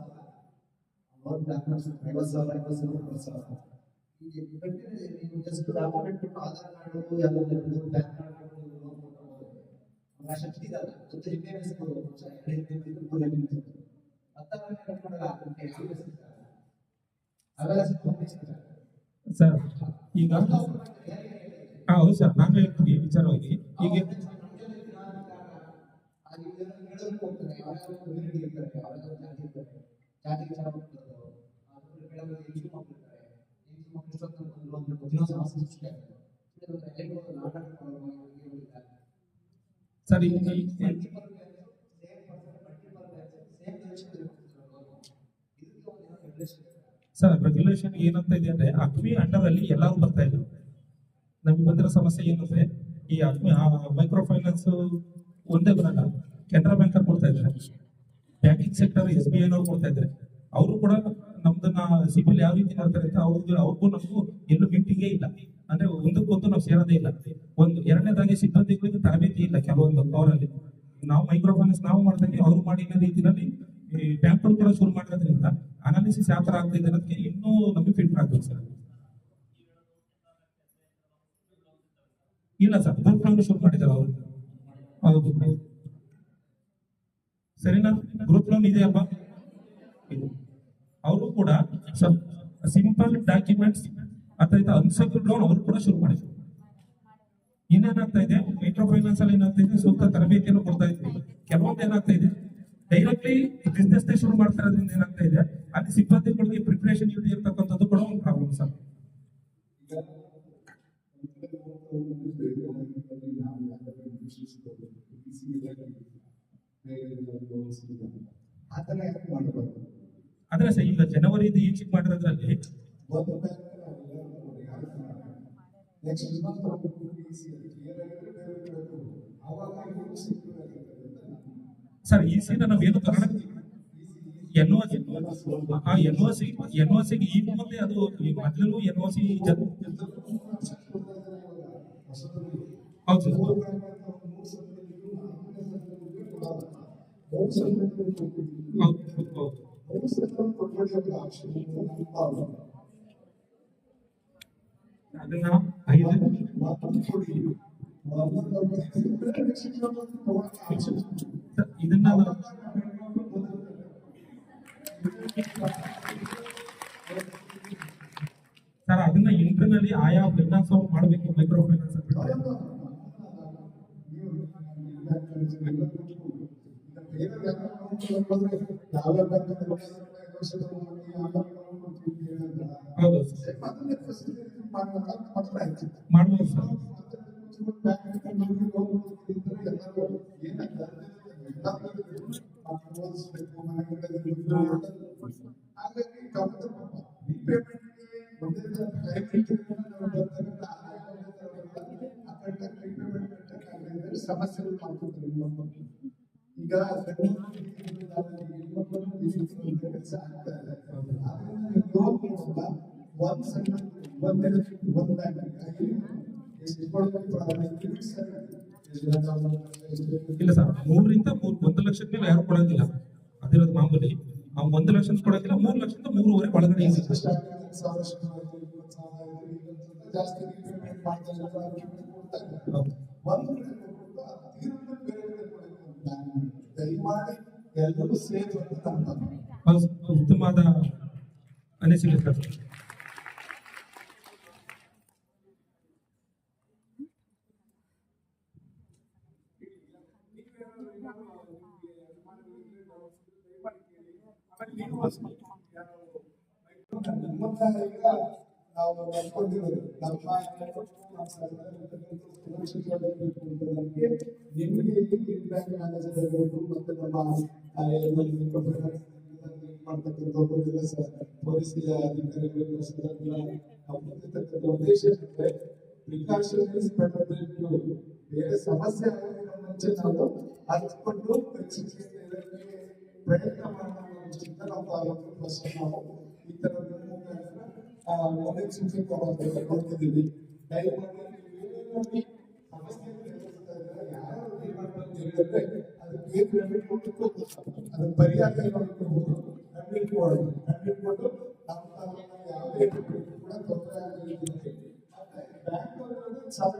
ಲೋನ್ ಡಾಕ್ಯುಮೆಂಟ್ಸ್ 50,000 ಈಗ ನೀವು ಜಸ್ಟ್ ಡಾಕ್ಯುಮೆಂಟ್ ಆಧಾರ್ ಕಾರ್ಡ್ ಯಾವ್ದು ಪ್ಯಾನ್ ಕಾರ್ಡ್ ಶಕ್ತಿ ಇದಲ್ಲ ಜೊತೆ ಸರ್ ಈಗ ಹೌದು ಸರ್, ನಾನು ಹೇಳ್ತೀನಿ ವಿಚಾರವಾಗಿ. ಈಗ ಸರ್ ಸರ್ ರೆಗ್ಯುಲೇಷನ್ ಏನಂತ ಇದೆ ಅಂದ್ರೆ, ಅಕ್ಮಿ ಅಂಡರ್ ಅಲ್ಲಿ ಎಲ್ಲರೂ ಬರ್ತಾ ಇದ್ರು. ನಮಗೆ ಬಂದಿರೋ ಸಮಸ್ಯೆ ಏನಂದ್ರೆ, ಈ ಅಕ್ಮಿ ಮೈಕ್ರೋ ಫೈನಾನ್ಸ್ ಒಂದೇ ಬರಲ್ಲ, ಕೆನರಾ ಬ್ಯಾಂಕ್ ಅವ್ರು ಕೊಡ್ತಾ ಇದ್ದಾರೆ, ಬ್ಯಾಂಕಿಂಗ್ ಸೆಕ್ಟರ್ SBI ನವರು ಕೊಡ್ತಾ ಇದ್ದಾರೆ. ಅವರು ಕೂಡ ನಮ್ದನ್ನ ಸಿಬಿಲ್ ಯಾವ ರೀತಿ ಮಾಡ್ತಾರೆ ಅಂತ ಅವ್ರಿಗೂ ನಮಗೂ ಎಲ್ಲೂ ಮೀಟಿಂಗೇ ಇಲ್ಲ. ಅಂದ್ರೆ ಒಂದಕ್ಕೊಂದು ನಾವು ಸೇರೋದೇ ಇಲ್ಲ. ಒಂದು ಎರಡನೇದಾಗಿ ಸಿಬ್ಬಂದಿಗಳಿಗೆ ತರಬೇತಿ ಇಲ್ಲ ಕೆಲವೊಂದು ಅವರಲ್ಲಿ. ನಾವು ಮೈಕ್ರೋ ಫೈನಾನ್ಸ್ ನಾವು ಮಾಡ್ದಂಗೆ ಅವ್ರು ಮಾಡಿದ ರೀತಿಯಲ್ಲಿ ಈ ಬ್ಯಾಂಕ್ಗಳು ಕೂಡ ಶುರು ಮಾಡೋದ್ರಿಂದ ಅನಾಲಿಸಿಸ್ ಯಾವ ತರ ಆಗ್ತಾ ಇದೆ ಅನ್ನೋದಕ್ಕೆ ಇನ್ನೂ ನಮಗೆ ಫಿಲ್ಟರ್ ಆಗ್ತದೆ ಸರ್. ಇಲ್ಲ ಸರ್, ಗ್ರೂಪ್ ಲೋನ್ ಶುರು ಮಾಡಿದ್ದಾರೆ ಅವರು. ಹೌದು ಸರಿನಾ, ಗ್ರೂಪ್ ಲೋನ್ ಇದೆ ಅಪ್ಪ. ಅವರು ಕೂಡ ಸಿಂಪಲ್ ಡಾಕ್ಯುಮೆಂಟ್ಸ್ ಅಥವಾ ಅನ್ಸೆಕ್ಯೂರ್ಡ್ ಲೋನ್ ಅವರು ಕೂಡ ಶುರು ಮಾಡಿದ್ರು. ಇನ್ನೇನಾಗ್ತಾ ಇದೆ, ಮೈಕ್ರೋ ಫೈನಾನ್ಸ್ ಅಲ್ಲಿ ಏನಾಗ್ತಾ ಇದೆ, ಸೂಕ್ತ ತರಬೇತಿಯನ್ನು ಕೊಡ್ತಾ ಇದ್ವಿ. ಕೆಲವೊಂದು ಏನಾಗ್ತಾ ಇದೆ, ಡೈರೆಕ್ಟ್ಲಿ ಬಿಸ್ನೆಸ್ ಶುರು ಮಾಡ್ತಾ ಇರೋದ್ರಿಂದ ಏನಾಗ್ತಾ ಇದೆ, ಅಲ್ಲಿ ಸಿಬ್ಬಂದಿಗಳಿಗೆ ಪ್ರಿಪರೇಷನ್ ಇಲ್ಲದೆ ಇರ್ತಕ್ಕಂಥದ್ದು ಕೂಡ ಒಂದು ಪ್ರಾಬ್ಲಮ್ ಸರ್. ಆದ್ರೆ ಸರ್ ಈಗ ಜನವರಿಯಿಂದ ಈಗ ಚಿಕ್ ಮಾಡಿರೋದ್ರಲ್ಲಿ ಸರ್ ಈ ಸೀನ ನಾವೇನು ಕರ್ನಾಟಕ NOC ಈ ಮುಂದೆ ಅದು ಮೊದಲು NOC ಹೌದು ಅದನ್ನ 5 ಇದನ್ನ ಸರ್ ಅದನ್ನ ಇಂಟರ್ನಲ್ಲಿ ಆಯಾ ಫೈನಾನ್ಸ್ ಅವ್ರು ಮಾಡಬೇಕು ಮೈಕ್ರೋ ಫೈನಾನ್ಸ್ ಅಂತ ಹೌದು ಮಾಡ್ಬೋದು ಸರ್ ಸಮಸ್ಯೆಗಳು ಮಾಡ್ಕೊತಾರೆ ಈಗ ಕೆಲಸ ಆಗ್ತಾ ಇದೆ. ಒಂದ್ ಸಣ್ಣ ಒಂದ್ ಬ್ಯಾಂಕ್ ಇಲ್ಲ ಸರ್ 1 ಲಕ್ಷದ ಮೇಲೆ ಯಾರು ಕೊಡಂಗಿಲ್ಲ ಅದಿರೋದು ಮಾಮೂಲಿ. ಆ 1 ಲಕ್ಷ ಕೊಡಂಗಿಲ್ಲ 3 ಲಕ್ಷದಿಂದ 3.5 ಒಳಗಡೆ ಜಾಸ್ತಿ ದಯಮಾಡಿ ಎಲ್ಲರೂ ಸೇರಿ ಉತ್ತಮವಾದ ಅನಿಸಿಕೆ ಸರ್. ನಾವು ನಡ್ಕೊಂಡಿರೋದು ನಿಮಗೆ ಬ್ಯಾಂಕ್ ಮ್ಯಾನೇಜರ್ ಇರಬೇಕು ಮತ್ತೆ ನಮ್ಮ ಮಾಡ್ತಕ್ಕಂಥ ಸರ್ ಪೊಲೀಸ್ ಅಧಿಕಾರಿಗಳು ಉದ್ದೇಶ ಅಂದ್ರೆ precaution is better then cure. ಬೇರೆ ಸಮಸ್ಯೆ ಆಗೋದಕ್ಕಿಂತ ಮುಂಚೆ ನಾವು ಹಚ್ಕೊಂಡು ಪ್ರಯತ್ನ ಮಾಡೋದ್ರಿಂದ ನಾವು ನಾವು ಈ ತರ ಮುನ್ನೆಚ್ಚರಿಕೆ ಕೊಡ್ತಿದ್ದೀವಿ. ದಯಮಾಡಿ ಅದಕ್ಕೆ ಪೇಮೆಂಟ್ ಕೊಟ್ಟು ಅದನ್ನ ಪರಿಹಾರ ಕೊಟ್ಟು ಯಾವುದೇ ಕೂಡ ತೊಂದರೆ ಆಗಲಿಕ್ಕೆ ಬ್ಯಾಂಕ್ ಸಾಲ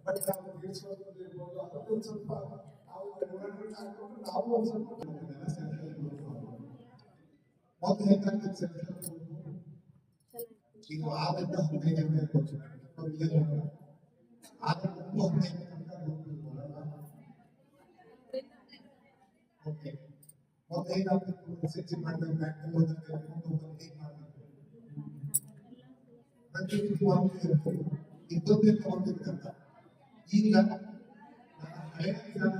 ಬಟ್ ನಾವು ದೇಶಿರ್ಬೋದು ಅದೊಂದು ಸ್ವಲ್ಪ ನಾವು ಒಂದು ಸ್ವಲ್ಪ ಮೊದಲು ಹೇಗಾಗ್ತದೆ ಇದು ಆದಂತ 15 ಜನ ಇರ್ಬೋದು ಓಕೆ ಮೊದಲು ಹೇಗಾಗ್ತದೆ ಮೆಸೇಜ್ ಮಾಡಬೇಕು ಬ್ಯಾಂಕ್ ಇದ್ದೊಂದೇ ತಗೊಂಡಿರ್ತಂತ ಈಗ ಹಳೆಯ ವಿಧಾನ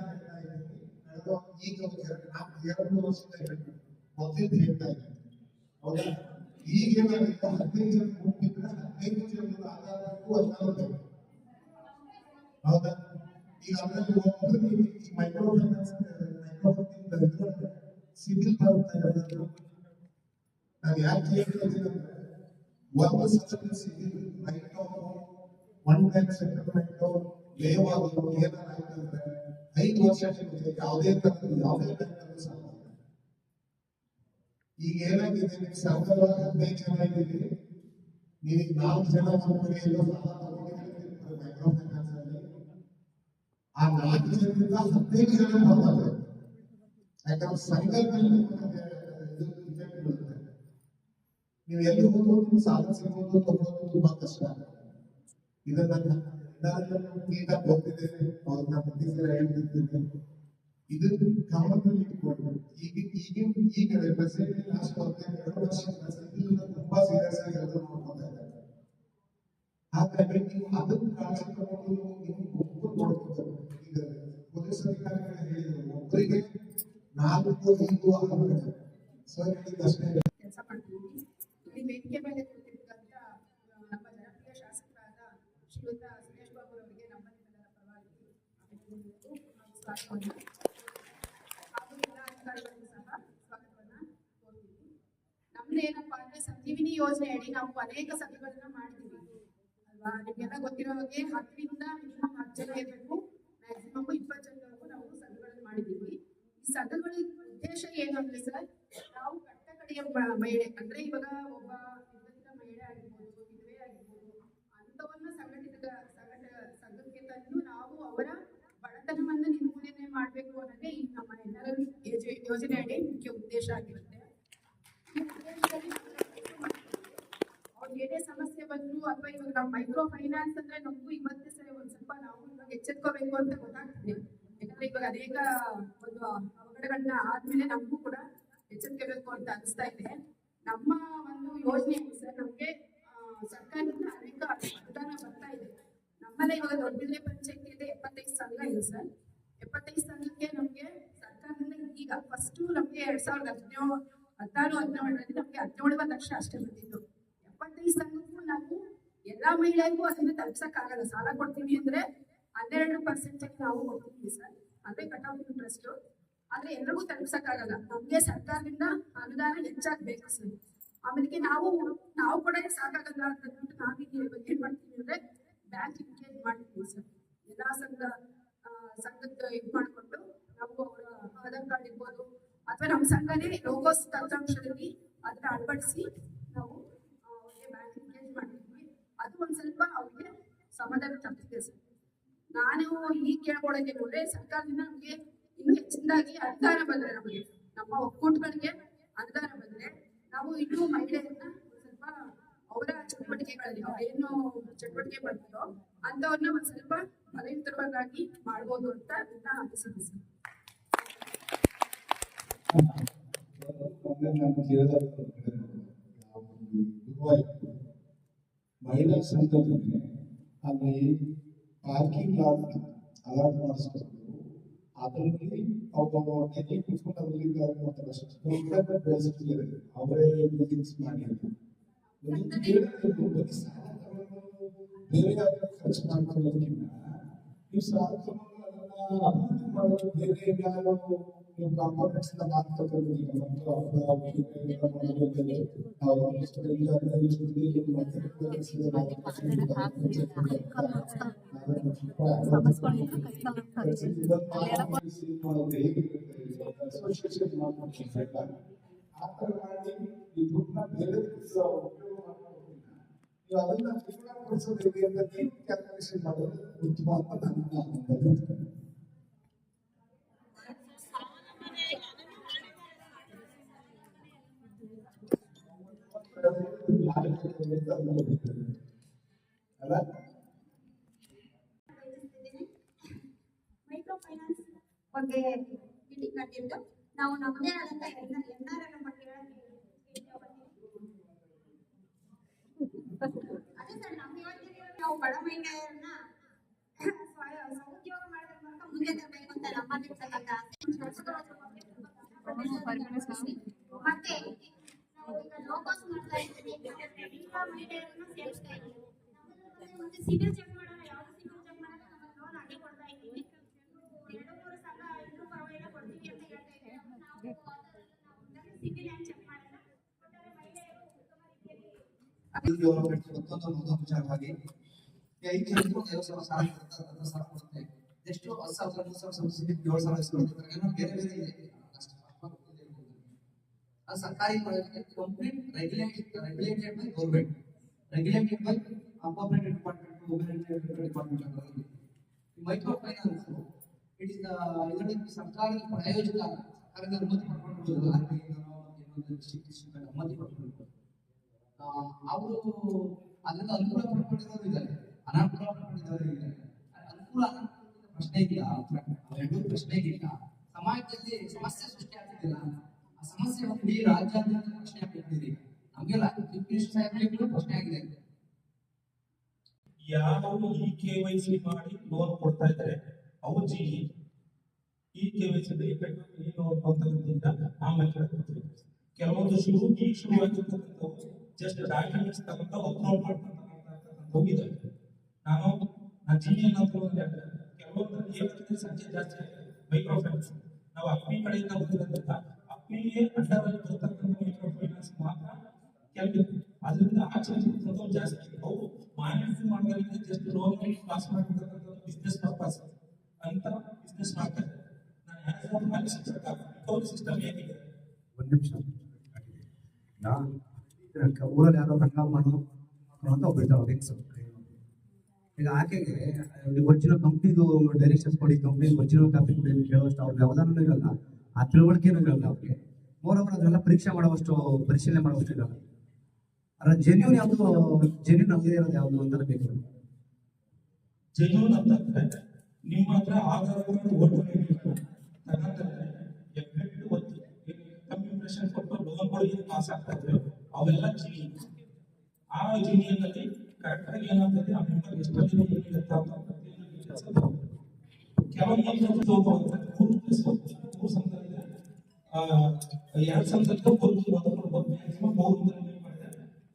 ಈಗ 2-3 ವರ್ಷದ ಹೇಳ್ಬೇಕು ಮೊದಲಿಂದ ಹೇಳ್ತಾ ಇದ್ದೀನಿ ಹೌದಾ. ಈಗ ಏನಾಗುತ್ತೆ 15 ಜನ ಹೋಗ್ತಿದ್ರೆ 15 ಜನರ ಆಧಾರಕ್ಕೂ ಅದಾಗುತ್ತೆ ಹೌದಾ. ಈಗ ಅದರಲ್ಲಿ ಒಬ್ಬರಿಗೆ ಈ ಮೈಕ್ರೋ ಫೈನಾನ್ಸ್ ಸಿವಿಲ್ ಬರುತ್ತೆ ಹೇಳಿದ್ರು. ನಾನು ಯಾಕೆ ಹೇಳ್ತಾ ಇದ್ದೀನಿ ಅಂದ್ರೆ ಒಂದು section civil right of 1 lac settlement live ಆಗೋದು ಏನಾಗುತ್ತೆ ಅಂದ್ರೆ 5 ವರ್ಷ ಯಾವುದೇ ಬ್ಯಾಂಕ್ ಸಾಲ. ಈಗ ಏನಾಗಿದೆ ನೀವು ಸಂಘದೊಳಗೆ 15 ಜನ ಇದ್ದೀರಿ, ನೀವು 4 ಜನ ಒಬ್ಬರಿಗೆ ಎಲ್ಲೋ ಸಾಲ ತಗೊಂಡಿರ್ತೀರಿ ಮೈಕ್ರೋ ಫೈನಾನ್ಸ್ ಅಲ್ಲಿ. ಆ 4 ಜನರಿಂದ 15 ಜನ ಬರ್ತಾರೆ. ಯಾಕಂದ್ರೆ ಸಂಘದಲ್ಲಿ ಇಫೆಕ್ಟ್ ಬೀಳುತ್ತೆ. ನೀವು ಎಲ್ಲಿ ಹೋಗೋದು ಸಾಲ ಸಿಗೋದು ತಗೊಳ್ಳೋದು ತುಂಬಾ ಕಷ್ಟ. ಇದನ್ನ ನೀಟಾಗಿ ಹೋಗ್ತಿದ್ದೇನೆ ಅವ್ರನ್ನ ಪ್ರತಿಸಲ ಹೇಳ್ತಿದ್ದೇನೆ. ಇದು ಗಮನದಲ್ಲಿ ಇಟ್ಕೊಂಡು ಈಗ ಪ್ರೆಸೆಂಟ್ ಲಾಸ್ಟ್ 2 ವರ್ಷ ತುಂಬಾ ಸೀರಿಯಸ್ ಆಗಿ ಕೆಲಸ ಮಾಡ್ಕೊತಾ ಇದ್ದಾರೆ. ಹಾಗಾಗಿ ನೀವು ಅದನ್ನು ಕಾಳಜಿ ತಗೊಂಡು ನೀವು ಒಬ್ಬರು ನೋಡ್ಕೊತಾರೆ. ಈಗ ಪೊಲೀಸ್ ಅಧಿಕಾರಿಗಳು ಹೇಳಿದ್ರು ಒಬ್ಬರಿಗೆ 4-5 ಆಗಬೇಕು ಸರ್ ಹೇಳಿದ್ದಷ್ಟೇ ಕೆಲಸ ಮಾಡ್ತೀವಿ. ಇಲ್ಲಿ ವೇದಿಕೆ ಮೇಲೆ ಕೂತಿರ್ತಕ್ಕಂಥ ನಮ್ಮ ಜನಪ್ರಿಯ ಶಾಸಕರಾದ ಶ್ರೀಯುತ ಸುರೇಶ್ ಬಾಬು ಅವರಿಗೆ ನಮ್ಮ ನಿಮ್ಮೆಲ್ಲರ ಪರವಾಗಿ ಸ್ವಾಗತವನ್ನು ಹಾಗೂ ಎಲ್ಲ ಅಧಿಕಾರಿಗಳಿಗೂ ಸಹ ಸ್ವಾಗತವನ್ನ ಕೋರ್ತೀವಿ. ನಮ್ದೇನಪ್ಪಾ ಅಂದ್ರೆ ಸಂಜೀವಿನಿ ಯೋಜನೆ ಅಡಿ ನಾವು ಅನೇಕ ಸಭೆಗಳನ್ನ ಮಾಡಿದೀವಿ ಅಲ್ವಾ. ನಿಮ್ಗೆಲ್ಲ ಗೊತ್ತಿರೋ ಹಾಗೆ 10ರಿಂದ ಮಿನಿಮಮ್ 10 ಜನ ಇರಬೇಕು, ಮ್ಯಾಕ್ಸಿಮಮ್ 20 ಜನವರೆಗೂ ನಾವು ಸಭೆಗಳನ್ನು ಮಾಡಿದೀವಿ. ಈ ಸಭೆಗಳ ಉದ್ದೇಶ ಏನು ಅಂದ್ರೆ ಸರ್ ನಾವು ಕಟ್ಟ ಕಡೆಯ ಮಹಿಳೆ ಅಂದ್ರೆ ಇವಾಗ ಒಬ್ಬ ನಿರ್ಗತಿಕ ಮಹಿಳೆ ಆಗಿರ್ಬೋದು, ವಿಧವೆ ಆಗಿರ್ಬೋದು, ಅಂಥವನ್ನ ಸಂಘಕ್ಕೆ ತಂದು ನಾವು ಅವರ ಬಡತನವನ್ನು ನಿರ್ಮೂಲನೆ ಮಾಡಬೇಕು ಅನ್ನೋದೇ ಈ ನಮ್ಮ ಎಲ್ಲರ ಯೋಜನೆ ಅಡಿ ಮುಖ್ಯ ಉದ್ದೇಶ ಆಗಿರುತ್ತೆ. ಈ ಉದ್ದೇಶದಲ್ಲಿ ಅವ್ರಿಗೆ ಏನೇ ಸಮಸ್ಯೆ ಬಂದ್ರು ಅಥವಾ ಇವಾಗ ನಾವು ಮೈಕ್ರೋ ಫೈನಾನ್ಸ್ ಅಂದ್ರೆ ನಮಗೂ ಇವತ್ತೇ ಸರಿ ಒಂದ್ ಸ್ವಲ್ಪ ನಾವು ಇವಾಗ ಎಚ್ಚೆತ್ಕೋಬೇಕು ಅಂತ ಗೊತ್ತಾಗ್ತದೆ. ಯಾಕಂದ್ರೆ ಇವಾಗ ಅನೇಕ ಒಂದು ಅವಘಡಗಳನ್ನ ಆದ್ಮೇಲೆ ನಮಗೂ ಕೂಡ ಎಚ್ಚರಿಕೆಬೇಕು ಅಂತ ಅನಿಸ್ತಾ ಇದೆ. ನಮ್ಮ ಒಂದು ಯೋಜನೆ ಸರ್ ನಮ್ಗೆ ಸರ್ಕಾರದಿಂದ ಅನೇಕ ಅನುದಾನ ಬರ್ತಾ ಇದೆ. ನಮ್ಮಲ್ಲೇ ಇವಾಗ ದೊಡ್ಡಬಿದ್ರೆ ಪಂಚಾಯತಿ ಇದೆ, 75 ಸಂಘ ಇದೆ ಸರ್. 75 ಸಂಘಕ್ಕೆ ನಮ್ಗೆ ಸರ್ಕಾರದಿಂದ ಈಗ ಫಸ್ಟ್ ನಮ್ಗೆ 2016-17 ನಮ್ಗೆ 17 ಲಕ್ಷ ಅಷ್ಟೇ ಬಂದಿತ್ತು. 75 ಸಂಘಕ್ಕೂ ನಾವು ಎಲ್ಲಾ ಮಹಿಳೆಗೂ ಅದನ್ನ ತಲುಪ್ಸಕ್ಕಾಗಲ್ಲ. ಸಾಲ ಕೊಡ್ತೀವಿ ಅಂದ್ರೆ 12% ನಾವು ಕೊಡ್ತೀವಿ ಸರ್, ಅದೇ ಕಟ್ ಆಫ್ ಇಂಟ್ರೆಸ್ಟ್. ಆದ್ರೆ ಎಲ್ರಿಗೂ ತಲುಪ್ಸಕ್ಕಾಗಲ್ಲ. ನಮ್ಗೆ ಸರ್ಕಾರದಿಂದ ಅನುದಾನ ಹೆಚ್ಚಾಗ್ಬೇಕು ಸರ್. ಆಮೇಲೆ ನಾವು ಕೂಡ ಸಾಕಾಗಲ್ಲ ಅಂತ ನಾವೀಗ ಏನ್ ಮಾಡ್ತೀವಿ ಅಂದ್ರೆ ಬ್ಯಾಂಕ್ ಇಂಕೇಜ್ ಮಾಡ್ತೀವಿ ಸರ್. ಎಲ್ಲಾ ಸಂಘದ ಇದು ಮಾಡ್ಕೊಂಡು ನಾವು ಅವರ ಆಧಾರ್ ಕಾರ್ಡ್ ಇರ್ಬೋದು ಅಥವಾ ನಮ್ಮ ಸಂಘನೇ ಲೋಗೋಸ್ ತಂತ್ರಾಂಶದಲ್ಲಿ ಅದನ್ನ ಅಳವಡಿಸಿ ನಾವು ಅವ್ರಿಗೆ ಬ್ಯಾಂಕ್ ಇಂಕೇಜ್ ಮಾಡ್ತೀವಿ. ಅದು ಒಂದ್ ಸ್ವಲ್ಪ ಅವ್ರಿಗೆ ಸಮಾಧಾನ ತರ್ತಿದೆ ಸರ್. ನಾನು ಈಗ ಕೇಳ್ಕೊಳ್ಳೋಕೆ ನೋಡ್ರೆ ಸರ್ಕಾರದಿಂದ ನಮ್ಗೆ ಇನ್ನೂ ಹೆಚ್ಚಿನದಾಗಿ ಅನುದಾನ ಬಂದ್ರೆ, ನಮಗೆ ನಮ್ಮ ಒಕ್ಕೂಟಗಳಿಗೆ ಅನುದಾನ ಬಂದ್ರೆ ನಾವು ಇನ್ನೂ ಮಹಿಳೆಯರನ್ನ ಸ್ವಲ್ಪ ಅವರ ಚಟುವಟಿಕೆಗಳಲ್ಲಿ ಏನು ಚಟುವಟಿಕೆ ಮಾಡ್ತೀರೋ ಅಂತವ್ರನ್ನ ಒಂದ್ ಸ್ವಲ್ಪ ಬಲಯುತವಾಗಿ ಮಾಡ್ಬೋದು ಅಂತ ಅನಿಸಿದೆ ಸರ್. ಮಹಿಳಾ ಸಂಘದಲ್ಲಿ ಅಲ್ಲಿ ಪಾರ್ಕಿಂಗ್ ಲಾಟ್ ಅಲಾಟ್ ಮಾಡಿಸ್ಕೊಂಡು ಅದರಲ್ಲಿ ಒಬ್ಬ ನೆಲೆ ಕುತ್ಕೊಂಡು ಅದರಲ್ಲಿ ಬೆಳೆಸ್ತಿದ್ದಾರೆ. ಅವರೇ ಮೀಟಿಂಗ್ಸ್ ಮಾಡಿ ಬೇರೆ ಖರ್ಚು ಮಾಡ್ಕೊಳ್ಳೋದಕ್ಕಿಂತ ನೀವು ಸಾಲ ಅಭಿವೃದ್ಧಿ ಮಾಡೋದು ಬೇರೆ ಯಾರು ನೀವು ಕಾಂಪೋನೆಂಟ್ಸ್ ಮಾತುಕತೆ ಅಸೋಸಿಯೇಷನ್ ಮಾಡ್ಕೊಂಡು ಆ ಥರ ಮಾಡಿ ಈ ದುಡ್ಡನ್ನ ಬೇರೆ ನೀವು ಅದನ್ನ ವಿಫಲಗೊಳಿಸೋದು ಹೇಗೆ ಅಂತ ನೀವು ಕ್ಯಾಲ್ಕುಲೇಷನ್ ಮಾಡೋದು ಉತ್ತಮ ಅಂತ ನನ್ನ ಅಲ್ಲ. ಮೈಕ್ರೋ ಫೈನಾನ್ಸ್ ಬಗ್ಗೆ ಮೀಟಿಂಗ್ ಕಟ್ಟಿದ್ದು ನಾವು ನಮ್ಮದೇ ಆದಂತ ಎನ್ಆರ್ಎಲ್ ಬಗ್ಗೆ ಅದೇ ಸರ್ ನಮ್ಮ ಯೋಜನೆ ನಾವು ಬಡ ಮಹಿಳೆಯರನ್ನ ಸ್ವಉದ್ಯೋಗ ಮಾಡೋದ್ರ ಮೂಲಕ ಮುಂದೆ ತರಬೇಕು ಅಂತ ನಮ್ಮಲ್ಲಿರ್ತಕ್ಕಂಥ ಮತ್ತೆ ನಾವು ಈಗ ಲೋಗೋಸ್ ಮಾಡ್ತಾ ಇದ್ದೀವಿ. ಈಗ ಮಹಿಳೆಯರನ್ನ ಸೇರಿಸ್ತಾ ಇದ್ದೀವಿ. ಮತ್ತೆ ಸಿಬಿಲ್ ಚೆಕ್ ಮಾಡೋಣ, ಯಾವ್ದು ಸಿಬಿಲ್ ಚೆಕ್ ಮಾಡೋಣ ನಮಗೆ ಲೋನ್ ಅಡ್ಡಿ ಕೊಡ್ತಾ ಇದ್ದೀವಿ. 2-3 ಸಂಘ ಇನ್ನೂ ಪರವಾಗಿಲ್ಲ ಕೊಡ್ತೀವಿ ಅಂತ ಹೇಳ್ತಾ ಇದ್ದೀವಿ. ನಾವು ಸಿಬಿಲ್ ಏನು ಚೆಕ್ ಮಾಡೋಣ, ಒಟ್ಟಾರೆ ಮಹಿಳೆಯರು ಉತ್ತಮ ರೀತಿಯಲ್ಲಿ ವಿಚಾರವಾಗಿ 5 ಜನರು 50,000 ಸಾಲ ಕೊಡುತ್ತೆ. ಎಷ್ಟು 10,000 ಸಬ್ಸಿಡಿ 7,000 ಇಸ್ಕೊಳ್ತಾರೆ. ಬೇರೆ ಬೇರೆ ಇದೆ. ಅದು ಸರ್ಕಾರಿ complete regulated by government, regulated by cooperative department ಅಂತ. ಮೈಕ್ರೋ ಫೈನಾನ್ಸ್ ಇಟ್ ಇಸ್ ಇದರಲ್ಲಿ ಸರ್ಕಾರದ ಪ್ರಾಯೋಜಿತ ಸರ್ಕಾರದ ಅನುಮತಿ ಪಡ್ಕೊಂಡು ಅನುಮತಿ ಪಡ್ಕೊಂಡು ಅವರು ಅದರಿಂದ ಅನುಕೂಲ ಪಡ್ಕೊಂಡಿರೋರು ಇದ್ದಾರೆ, ಅನಾನುಕೂಲ ಪಡ್ಕೊಂಡಿರೋರು ಇದ್ದಾರೆ. ಅನುಕೂಲ ಪ್ರಶ್ನೆ ಇಲ್ಲ, ಎರಡೂ ಪ್ರಶ್ನೆ ಇಲ್ಲ. ಸಮಾಜದಲ್ಲಿ ಸಮಸ್ಯೆ ಸೃಷ್ಟಿ ಆಗ್ತಿದ್ದಿಲ್ಲ. ಆ ಸಮಸ್ಯೆ ಇಡೀ ರಾಜ್ಯಾದ್ಯಂತ ಪ್ರಶ್ನೆ ಆಗ್ತಿದ್ದೀರಿ. ನಮಗೆಲ್ಲ ಸಾಹೇಬರಿಗೂ ಪ್ರಶ್ನೆ ಆಗಿದೆ. ಯಾರು ಈ KYC ಮಾಡಿ ಲೋನ್ ಕೊಡ್ತಾ ಇದ್ದಾರೆ ಅವ್ರ ಈ KYC ಲೋನ್ ಕೊಡ್ತಕ್ಕಂಥ ಆಮೇಲೆ ಕೆಲವೊಂದು ಶುರುವಾಗಿರ್ತಕ್ಕಂಥವು ಜಸ್ಟ್ ಡಾಕ್ಯುಮೆಂಟ್ಸ್ ತಗೊಂಡು ಅಪ್ಲೋಡ್ ಮಾಡ್ತಕ್ಕಂಥವು ಇದಾವೆ. ನನ್ನ ಜಿಲ್ಲೆಯನ್ನು ಕೆಲವೊಂದು ಏನಾಗುತ್ತೆ ಸಂಖ್ಯೆ ಜಾಸ್ತಿ ಆಗಿದೆ. ಮೈಕ್ರೋ ಫೈನಾನ್ಸ್ ನಾವು ಅಪ್ಪಿ ಕಡೆಯಿಂದ ಹೋಗಿರೋದ್ರಿಂದ ಅಪ್ಪಿಗೆ ಅಂಡರ್ ಬರ್ತಕ್ಕಂಥ ಮೈಕ್ರೋ ಫೈನಾನ್ಸ್ ಮಾತ್ರ ಕೆಲವು ಅದರಿಂದ ಆಚೆ ಜಾಸ್ತಿ. ಅವು ಮಾನಿಟರಿಂಗ್ ಮಾಡೋದ್ರಿಂದ ಜಸ್ಟ್ ಲೋನ್ ಪಾಸ್ ಮಾಡ್ತಕ್ಕಂಥ ಬಿಸ್ನೆಸ್ ಪರ್ಪಸ್ ಅಂತ ಬಿಸ್ನೆಸ್ ಮಾಡ್ತಾರೆ. ನಾನು ಸಿಸ್ಟಮ್ ಹೇಗಿದೆ ನಿಮಿಷ ಊರಲ್ಲಿ ಯಾರೋ ಕಟ್ಟ ಮಾಡೋ ಅಂತ ಒಬ್ಬಿರ್ತಾವೆ ಹೆಂಗ್ಸು. ಈಗ ಆಕೆಗೆ ಒರಿಜಿನಲ್ ಕಂಪ್ನಿದು ಡೈರೆಕ್ಷನ್ಸ್ ಕೊಡಿ, ಕಂಪ್ನಿ ಒರಿಜಿನಲ್ ಕಾಪಿ ಕೊಡಿ ಅಂತ ಕೇಳುವಷ್ಟು ಅವ್ರ ವ್ಯವಧಾನನೂ ಇರಲ್ಲ, ಆ ತಿಳುವಳಿಕೆನೂ ಇರಲ್ಲ ಅವ್ರಿಗೆ. ಮೋರೊಬ್ಬರು ಅದನ್ನೆಲ್ಲ ಪರೀಕ್ಷೆ ಮಾಡುವಷ್ಟು ಪರಿಶೀಲನೆ ಮಾಡುವಷ್ಟು ಇರಲ್ಲ. ಅದ್ರ ಜೆನ್ಯೂನ್ ಯಾವುದು, ಜೆನ್ಯೂನ್ ಅಲ್ಲದೆ ಇರೋದು ಯಾವುದು ಅಂತ ಬೇಕು. ಜೆನ್ಯೂನ್ ಅಂತಂದ್ರೆ ನಿಮ್ಮ ಹತ್ರ ಆಧಾರವನ್ನು ಓಟ್ ತಗೊಂಡ್ರೆ ಎಫೆಕ್ಟ್ ಗೊತ್ತು. ಕಂಪ್ಯೂಟೇಷನ್ ಕೊಟ್ಟು ಲೋನ್ಗಳಿಗೆ ಪಾಸ್ ಆಗ್ತಾ ಇದ್ರು ಅವೆಲ್ಲ ಜಿನಿ. ಆ ಜಿನಿಯಲ್ಲಿ ಕರೆಕ್ಟ್ ಆಗಿ ಏನಾಗ್ತದೆ, ಆ ಮೆಂಬರ್ ಎಷ್ಟೊಂದು ಏನಿರುತ್ತೆ ಅಂತ ಕೆಲವೊಂದು ಮೂರು ಸಂದರ್ಭ 2 ಸಂದರ್ಭ ಮ್ಯಾಕ್ಸಿಮಮ್ 3 ಮಾಡಿದೆ.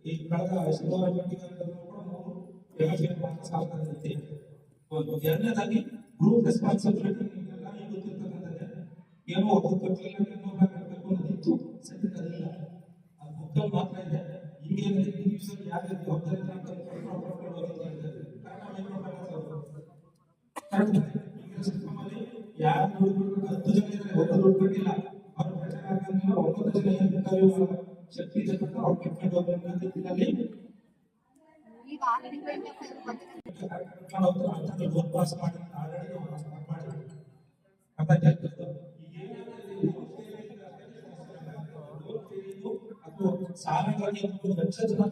ಈ ಕಳೆದ ಶನಿವಾರ ಸಾಕಾಗುತ್ತೆ. ಎರಡನೇದಾಗಿ ಗ್ರೂಪ್ ರೆಸ್ಪಾನ್ಸಿಬಿಲಿಟಿ ಎಲ್ಲ ಗೊತ್ತಿರ್ತಕ್ಕಂಥದ್ದೇ. ಏನೋ ಒಬ್ಬರು ಕಟ್ಟಲಿಲ್ಲ, ಇನ್ನೊಬ್ಬ ಕಟ್ಟಬೇಕು ಅನ್ನೋದಿತ್ತು, ಸದ್ಯಕ್ಕಲ್ಲ. ಅದು ಬುಕ್ಕಲ್ಲಿ ಮಾತ್ರ ಇದೆ. ಈಗೇನಿದೆ ಯಾರು ಜವಾಬ್ದಾರಿ ಯಾರು ದುಡ್ಡು 10 ಜನ ಇದ್ದಾರೆ, ಒಬ್ಬ ದುಡ್ಡು ಕೊಟ್ಟಿಲ್ಲ, ಅವ್ರ ಪ್ರಚಾರ ಆಗಂದ್ರೆ 9 ಜನ ಅಧಿಕಾರಿಗಳು ಶಕ್ತಿ ಜನ ಅವ್ರು ಕೆಟ್ಕೊಂಡು ಹೋಗ್ಬೇಕಲ್ಲಿ ಪಾಸ್ ಮಾಡಿ ಸಾಲಗಾಗಿ 1 ಲಕ್ಷ ಜನ